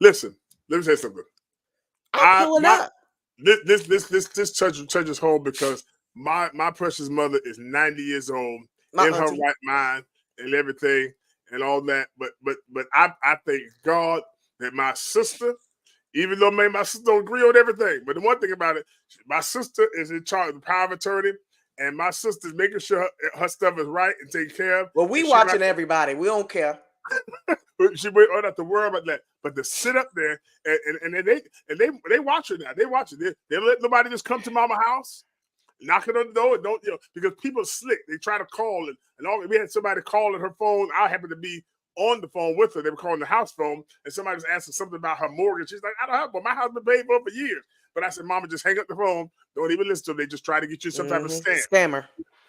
Listen, let me say something. I'm pulling up. This touches home because my precious mother is 90 years old, my in auntie. Her right mind and everything and all that. But I thank God that my sister, even though maybe my sister don't agree on everything, but the one thing about it, my sister is in charge of the power of attorney, and my sister's making sure her stuff is right and taken care of. Well, we watching everybody. We don't care. She don't have to worry about that. But to sit up there and they watch her now. They watch it. They don't let nobody just come to mama house, knocking on the door, and don't because people are slick. They try to call and all. We had somebody calling her phone. I happened to be on the phone with her. They were calling the house phone, and somebody was asking something about her mortgage. She's like, I don't have, but my house been paid for years. But I said, Mama, just hang up the phone. Don't even listen to them. They just try to get you some type of scammer.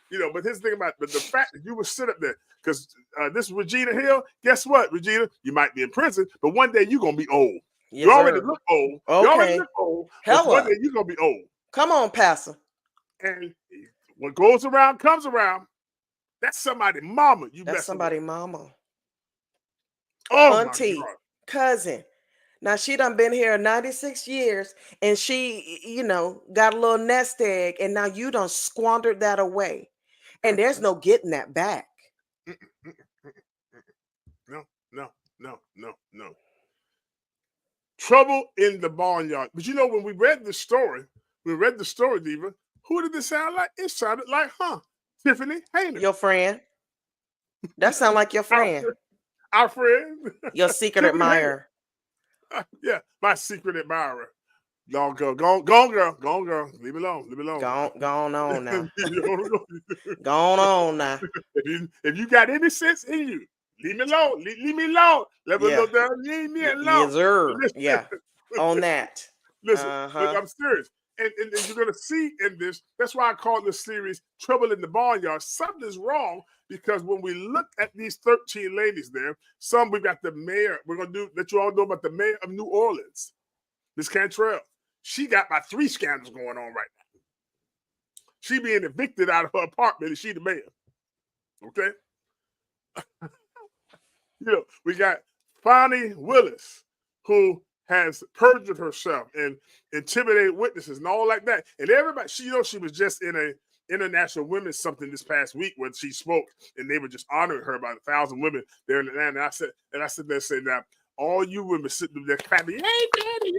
But here's the thing about the fact that you would sit up there, because this is Regina Hill. Guess what, Regina? You might be in prison, but one day you're going to be old. Yes, you already look old. Okay. You already look old. But one day you're going to be old. Come on, Pastor. And what goes around comes around. That's somebody's mama. That's somebody's mama. Oh, auntie, cousin. Now, she done been here 96 years, and she, got a little nest egg, and now you done squandered that away. And there's no getting that back. No. Trouble in the barnyard. But when we read the story, Diva, who did this sound like? It sounded like, Tiffany Henyard. Your friend. That sound like your friend. Our friend. Your secret admirer. Yeah, my secret admirer. Go on, girl. Leave me alone. Go on now. Go on now. If you got any sense in you, leave me alone. Leave me alone. Let me know that. Leave me alone. Yes, sir. Yeah, on that. Listen, but I'm serious. And you're going to see in this, that's why I call this series Trouble in the Barnyard. Something's wrong because when we look at these 13 ladies there, we got the mayor. We're going to let you all know about the mayor of New Orleans, Miss Cantrell. She got about 3 scandals going on right now. She being evicted out of her apartment and she the mayor. Okay? We got Fani Willis, who has perjured herself and intimidated witnesses and all like that. And everybody, she was just in a International Women's something this past week when she spoke, and they were just honoring her about 1,000 women there in Atlanta. And I said there, now, all you women sitting there clapping, hey, daddy.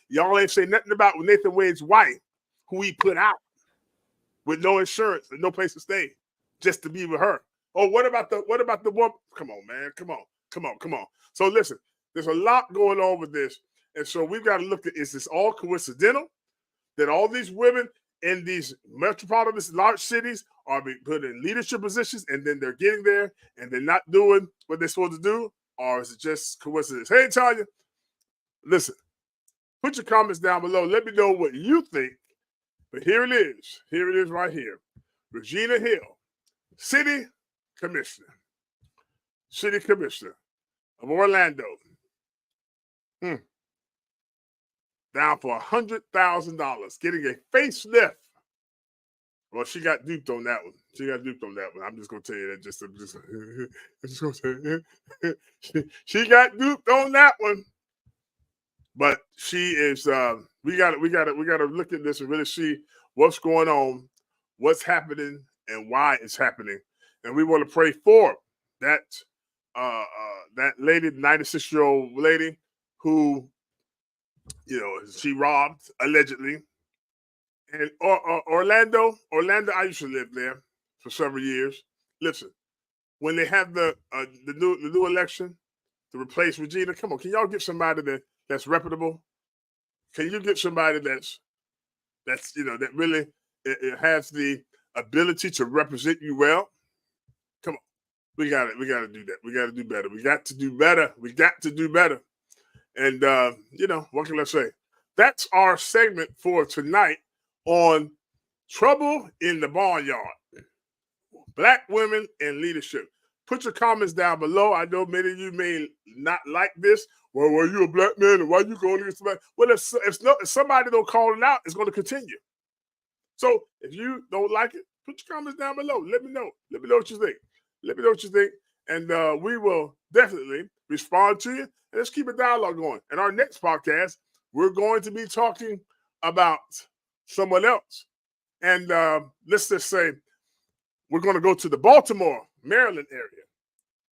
Y'all ain't say nothing about Nathan Wade's wife, who he put out with no insurance and no place to stay, just to be with her. Oh, what about the woman? Come on, man. Come on. So listen, there's a lot going on with this. And so we've got to look at, is this all coincidental that all these women in these metropolitan large cities are being put in leadership positions and then they're getting there and they're not doing what they're supposed to do? Or is it just coincidence? Hey, Tanya, listen, put your comments down below. Let me know what you think. But here it is. Here it is right here. Regina Hill, City Commissioner of Orlando. Down for $100,000, getting a facelift. Well, she got duped on that one. I'm just gonna tell you that. Just gonna tell you. She got duped on that one. But she is. We got to look at this and really see what's going on, what's happening, and why it's happening. And we want to pray for that lady, the 96-year-old lady, who, she robbed allegedly. And Orlando, I used to live there for several years. Listen, when they have the new election to replace Regina, come on, can y'all get somebody that's reputable? Can you get somebody that's that really it has the ability to represent you well? Come on, we got to do that. We got to do better. We got to do better. We got to do better. And what can I say? That's our segment for tonight on Trouble in the Barnyard. Black women in leadership. Put your comments down below. I know many of you may not like this. Well, were you a black man and why you going against somebody? Well, if somebody don't call it out, it's going to continue. So if you don't like it, put your comments down below. Let me know. Let me know what you think. Let me know what you think. And we will definitely respond to you. And let's keep a dialogue going. In our next podcast, we're going to be talking about someone else. And let's just say we're going to go to the Baltimore, Maryland area.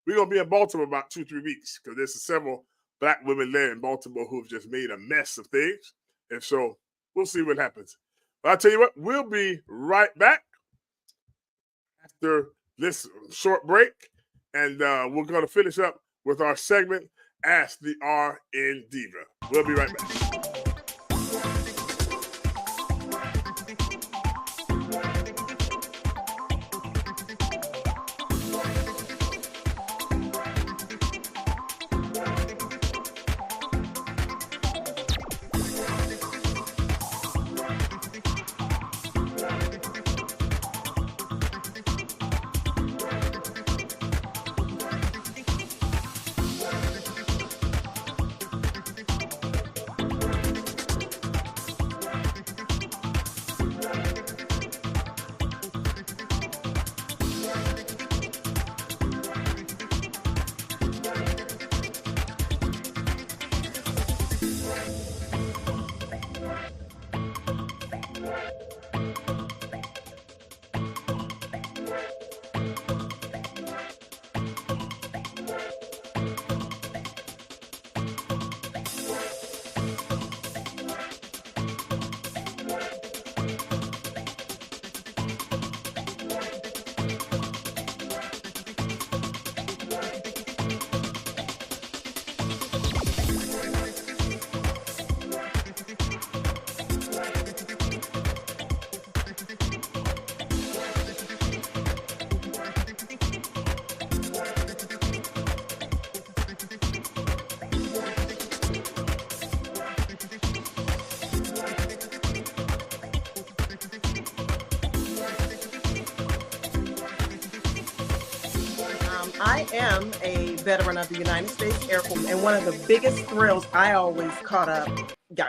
We're going to be in Baltimore about 2-3 weeks because there's several black women there in Baltimore who have just made a mess of things. And so we'll see what happens. But I'll tell you what, we'll be right back after this short break. And we're going to finish up with our segment, Ask the RN Diva. We'll be right back. I am a veteran of the United States Air Force, and one of the biggest thrills I always got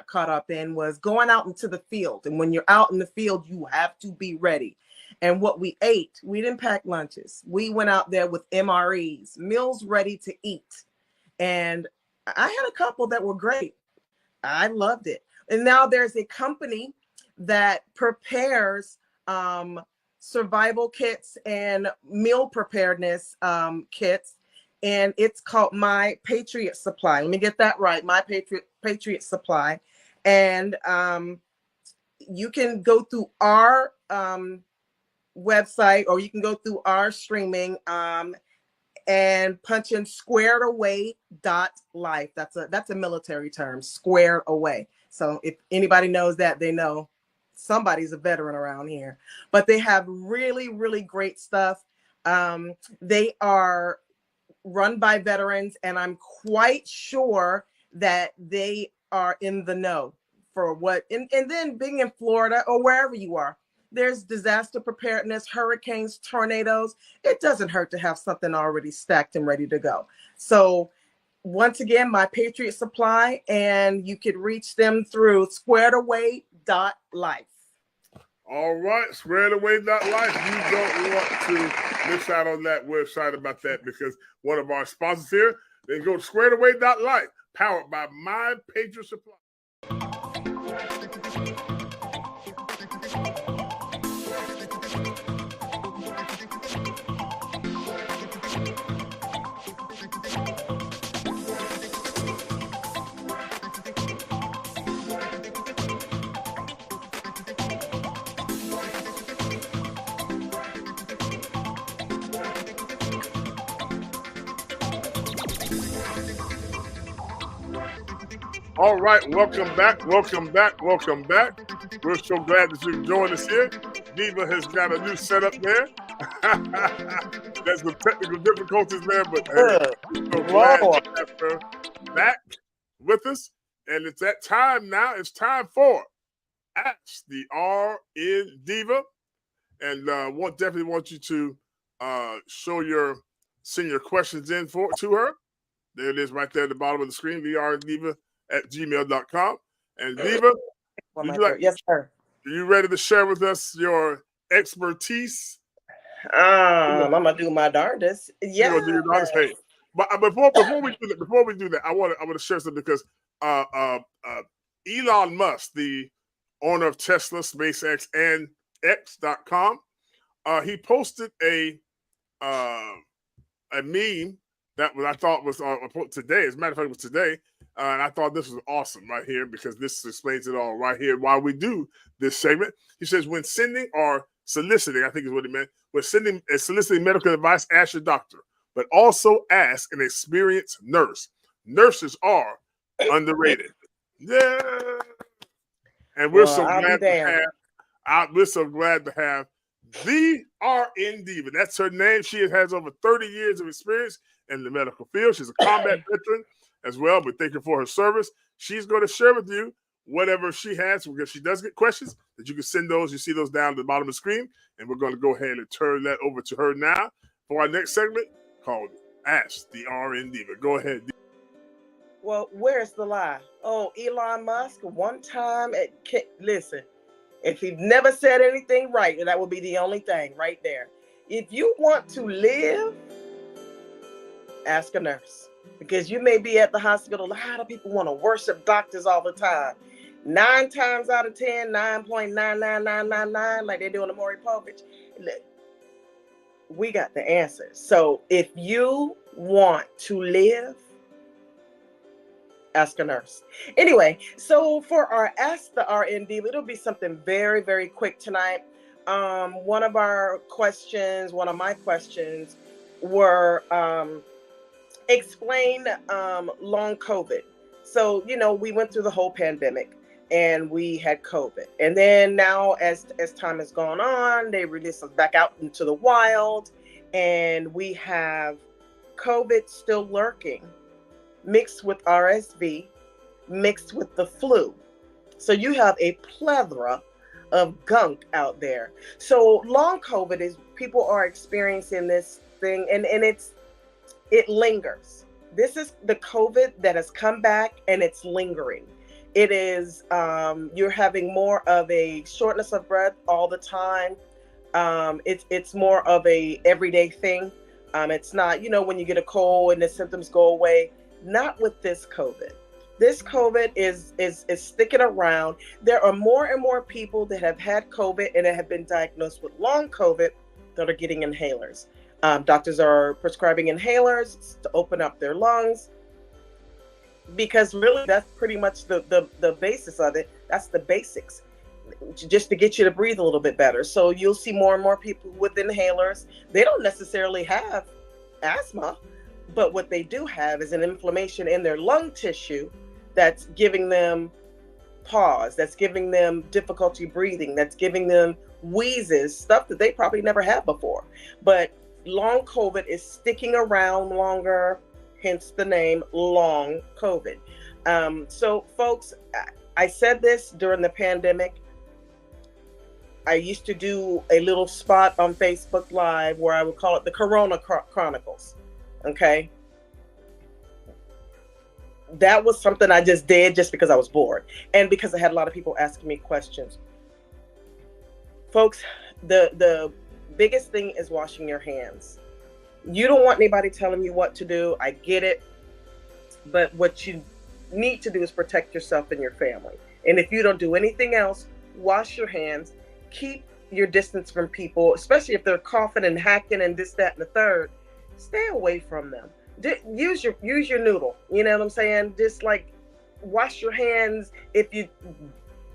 caught up in was going out into the field. And when you're out in the field, you have to be ready. And what we ate, we didn't pack lunches. We went out there with MREs, meals ready to eat. And I had a couple that were great. I loved it. And now there's a company that prepares survival kits and meal preparedness kits, and it's called My Patriot Supply. Let me get that right, My Patriot Supply. And you can go through our website, or you can go through our streaming and punch in squaredaway.life. That's a military term, squared away. So if anybody knows that, they know somebody's a veteran around here. But they have really, really great stuff. They are run by veterans, and I'm quite sure that they are in the know for what, and then being in Florida or wherever you are, there's disaster preparedness, hurricanes, tornadoes. It doesn't hurt to have something already stacked and ready to go. So once again, My Patriot Supply, and you could reach them through squaredaway.life. All right, squaredaway.life. You don't want to miss out on that website about that, because one of our sponsors here, then go to squaredaway.life, powered by My Patriot Supply. All right, welcome back. We're so glad that you joined us here. Diva has got a new setup there. There's some technical difficulties there, but hey, we're so glad to have her back with us. And it's that time now. It's time for Ask the RN Diva. And definitely want you to send your questions in to her. There it is right there at the bottom of the screen, TheRCTVNetworks@gmail.com. And Diva, yes, sir. Are you ready to share with us your expertise? I'm gonna do my darndest. Yeah. You're gonna do your darndest. Hey, but before we do that, I want to share something because Elon Musk, the owner of Tesla, SpaceX, and X.com, he posted a meme that I thought was today. As a matter of fact, it was today. And I thought this was awesome right here because this explains it all right here why we do this segment. He says, when sending or soliciting, I think is what he meant, when sending and soliciting medical advice, ask your doctor, but also ask an experienced nurse. Nurses are underrated. Yeah. And we're so glad to have the RN Diva. That's her name. She has over 30 years of experience in the medical field. She's a combat veteran as well, but thank her for her service. She's going to share with you whatever she has, because she does get questions that you can send those. You see those down at the bottom of the screen, and we're going to go ahead and turn that over to her now for our next segment called Ask the RN Diva. Go ahead. Well, where's the lie? Oh, Elon Musk, one time listen, if he never said anything right, that would be the only thing right there. If you want to live, ask a nurse. Because you may be at the hospital. A lot of people want to worship doctors all the time. 9 times out of 10, 9.99999, like they do in the Maury Povich. We got the answers. So if you want to live, ask a nurse. Anyway, so for our Ask the RN Diva, it'll be something very, very quick tonight. One of my questions were explain long COVID. So, we went through the whole pandemic and we had COVID. And then now as time has gone on, they released us back out into the wild, and we have COVID still lurking, mixed with RSV, mixed with the flu. So you have a plethora of gunk out there. So long COVID is people are experiencing this thing, and it lingers. This is the COVID that has come back, and it's lingering. It is, you're having more of a shortness of breath all the time. It's more of a everyday thing. It's not, when you get a cold and the symptoms go away. Not with this COVID. This COVID is sticking around. There are more and more people that have had COVID and that have been diagnosed with long COVID that are getting inhalers. Doctors are prescribing inhalers to open up their lungs, because really that's pretty much the basis of it. That's the basics, just to get you to breathe a little bit better. So you'll see more and more people with inhalers. They don't necessarily have asthma, but what they do have is an inflammation in their lung tissue that's giving them pause, that's giving them difficulty breathing, that's giving them wheezes, stuff that they probably never had before. But long COVID is sticking around longer, hence the name long COVID. So folks, I said this during the pandemic. I used to do a little spot on Facebook Live where I would call it the Corona Chronicles. Okay. That was something I just did just because I was bored and because I had a lot of people asking me questions. Folks, the biggest thing is washing your hands. You don't want anybody telling you what to do. I get it. But what you need to do is protect yourself and your family. And if you don't do anything else, wash your hands. Keep your distance from people, especially if they're coughing and hacking and this, that, and the third. Stay away from them. Use your noodle. You know what I'm saying? Just like wash your hands. If you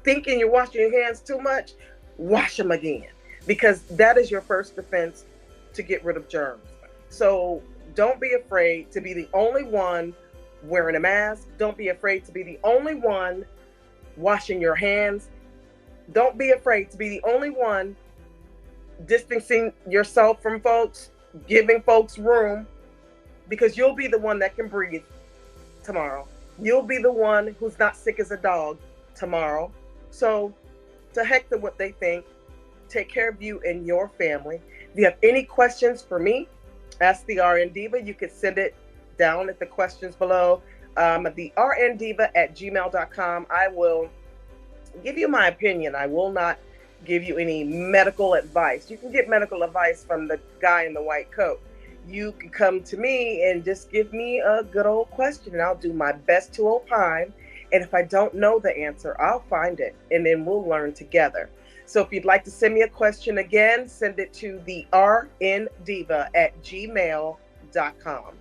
thinking you're washing your hands too much, wash them again, because that is your first defense to get rid of germs. So don't be afraid to be the only one wearing a mask. Don't be afraid to be the only one washing your hands. Don't be afraid to be the only one distancing yourself from folks, giving folks room, because you'll be the one that can breathe tomorrow. You'll be the one who's not sick as a dog tomorrow. So to heck with what they think, take care of you and your family. If you have any questions for me, ask the RN Diva. You can send it down at the questions below. The RNDiva@gmail.com. I will give you my opinion. I will not give you any medical advice. You can get medical advice from the guy in the white coat. You can come to me and just give me a good old question, and I'll do my best to opine. And if I don't know the answer, I'll find it, and then we'll learn together. So if you'd like to send me a question again, send it to the RNDiva@gmail.com.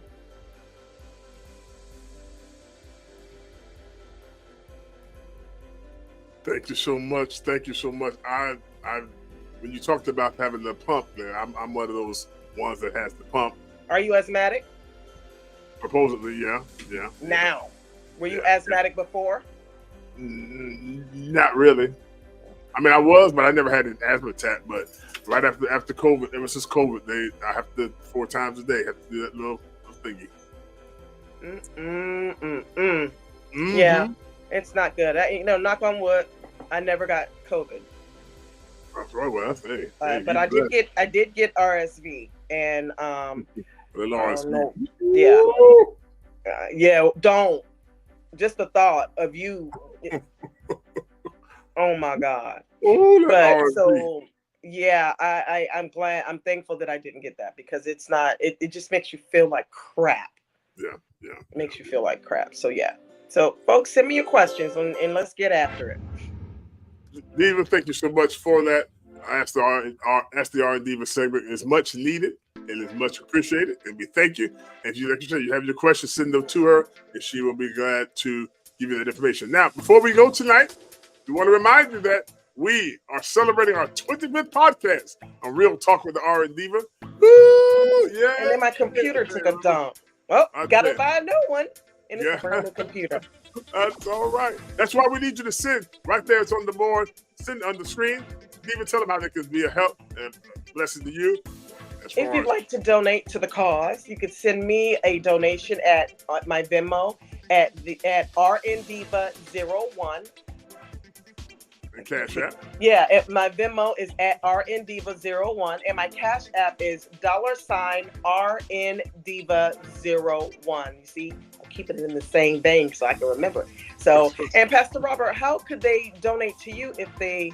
Thank you so much. Thank you so much. When you talked about having the pump there, I'm one of those ones that has the pump. Are you asthmatic? Supposedly, yeah. Now, were you asthmatic before? Not really. I mean, I was, but I never had an asthma attack. But right after COVID, ever since COVID, I have to 4 times a day have to do that little thingy. Mm-hmm. Yeah, it's not good. Knock on wood, I never got COVID. That's right. Well, that's hey. But I did get RSV, and RSV. Yeah. Don't. Just the thought of you. Oh my God. So yeah, I'm glad. I'm thankful that I didn't get that, because it's not. It just makes you feel like crap. Yeah. It makes you feel like crap. So yeah. So folks, send me your questions and let's get after it. Diva, thank you so much for that. Ask the RN Diva segment is much needed and is much appreciated, and we thank you. And if you, like you said, you have your questions, send them to her, and she will be glad to give you that information. Now, before we go tonight, we want to remind you that we are celebrating our 25th podcast on Real Talk with the RN Diva. Woo! Yeah. And then my computer took a dump. Well, gotta buy a new one. And it's a brand new computer. That's all right. That's why we need you to send. Right there, it's on the board. Send on the screen. Even tell them how they can be a help and blessing to you. If you'd like to donate to the cause, you could send me a donation at my Venmo at RNDiva01. And CashApp? Yeah, my Venmo is at RNDiva01, and my CashApp is $RNDiva01. You see, I'm keeping it in the same vein so I can remember. So, and Pastor Robert, how could they donate to you if they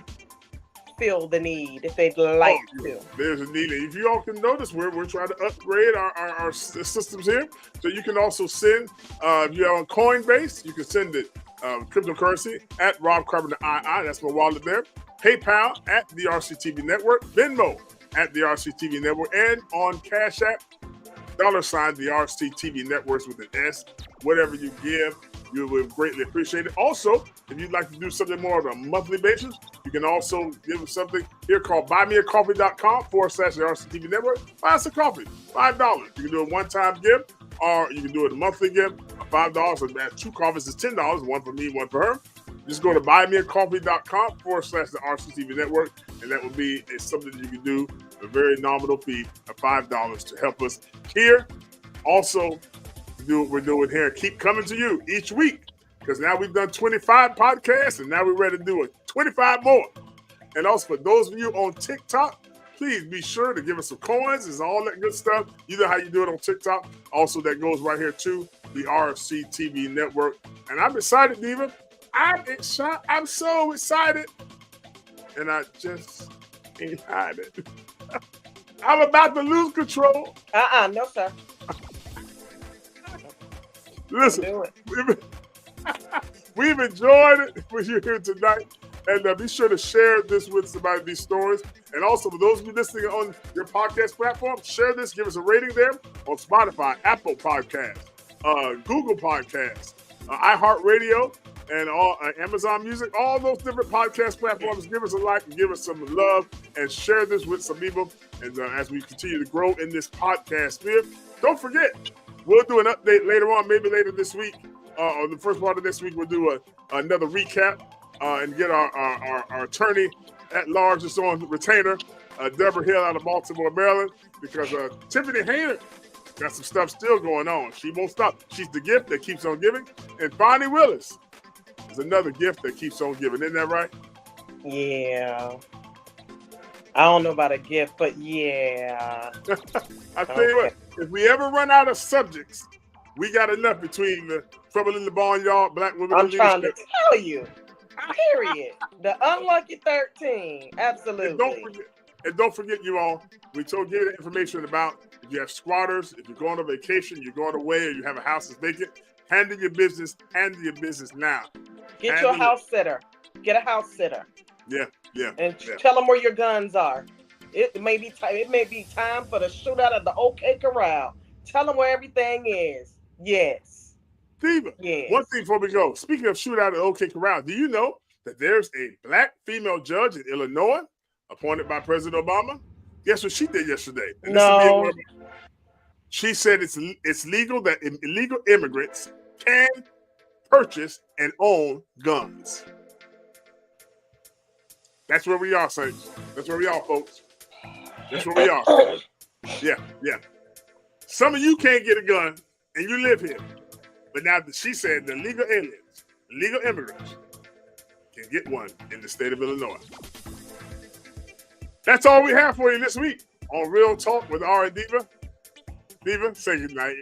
feel the need, if they'd like to? There's a need. If you all can notice, we're trying to upgrade our systems here. So you can also send, if you're on Coinbase, you can send it cryptocurrency at Rob Carpenter II. That's my wallet there. PayPal at TheRCTVNetwork. Venmo at TheRCTVNetwork. And on Cash App, $TheRCTVNetworks with an S. Whatever you give, you will greatly appreciate it. Also, if you'd like to do something more on a monthly basis, you can also give us something here called buymeacoffee.com/TheRCTVNetwork. Buy us a coffee, $5. You can do a one-time gift, or you can do it a monthly gift, $5. And that's 2 coffees is $10, one for me, one for her. Just go to buymeacoffee.com/TheRCTVNetwork, and that will be something you can do for a very nominal fee of $5 to help us here. Also, do what we're doing here. Keep coming to you each week, because now we've done 25 podcasts, and now we're ready to do it 25 more. And also, for those of you on TikTok, please be sure to give us some coins. It's all that good stuff. You know how you do it on TikTok. Also, that goes right here to the RCTV Network. And I'm excited, Diva. I'm so excited. And I just ain't hide it. I'm about to lose control. No, sir. Listen, we've enjoyed it with you here tonight. And be sure to share this with somebody, these stories. And also, for those of you listening on your podcast platform, share this. Give us a rating there on Spotify, Apple Podcasts, Google Podcasts, iHeartRadio, and Amazon Music. All those different podcast platforms. Give us a like and give us some love, and share this with some people. And as we continue to grow in this podcast sphere, don't forget, We'll do an update later on, maybe later this week, or the first part of this week. We'll do another recap and get our attorney at large that's on retainer, Deborah Hill out of Baltimore, Maryland, because Tiffany Henyard got some stuff still going on. She won't stop. She's the gift that keeps on giving. And Fani Willis is another gift that keeps on giving. Isn't that right? Yeah. I don't know about a gift, but yeah. I tell you what, if we ever run out of subjects, we got enough between the Trouble in the Barnyard, Black Women I'm in trying Leadership. to tell you. Period. The unlucky 13. Absolutely. And don't forget, you all, we told you the information about if you have squatters, if you're going on vacation, you're going away, or you have a house that's vacant, handle your business now. Get your house sitter. Get a house sitter. Yeah. And tell them where your guns are. It may be time for the shootout at the OK Corral. Tell them where everything is. Yes. Diva, one thing before we go. Speaking of shootout at OK Corral, do you know that there's a black female judge in Illinois appointed by President Obama? Guess what she did yesterday? No. She said it's legal that illegal immigrants can purchase and own guns. That's where we are, Saints. That's where we are, folks. That's where we are. Yeah. Some of you can't get a gun, and you live here. But now she said the legal aliens, legal immigrants, can get one in the state of Illinois. That's all we have for you this week on Real Talk with RN Diva. Diva, say goodnight.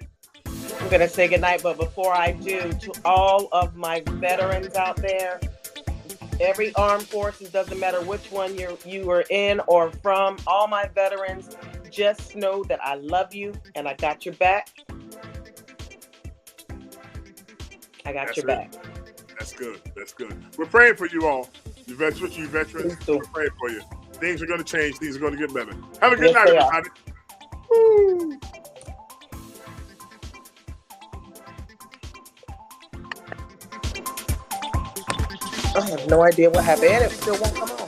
I'm going to say goodnight, but before I do, to all of my veterans out there, every armed forces, doesn't matter which one you are in or from, all my veterans, just know that I love you and I got your back. I got your back. That's good. We're praying for you all. You veterans. We're praying for you. Things are going to change. Things are going to get better. Have a good night, everybody. Woo. I have no idea what happened. And it still won't come on.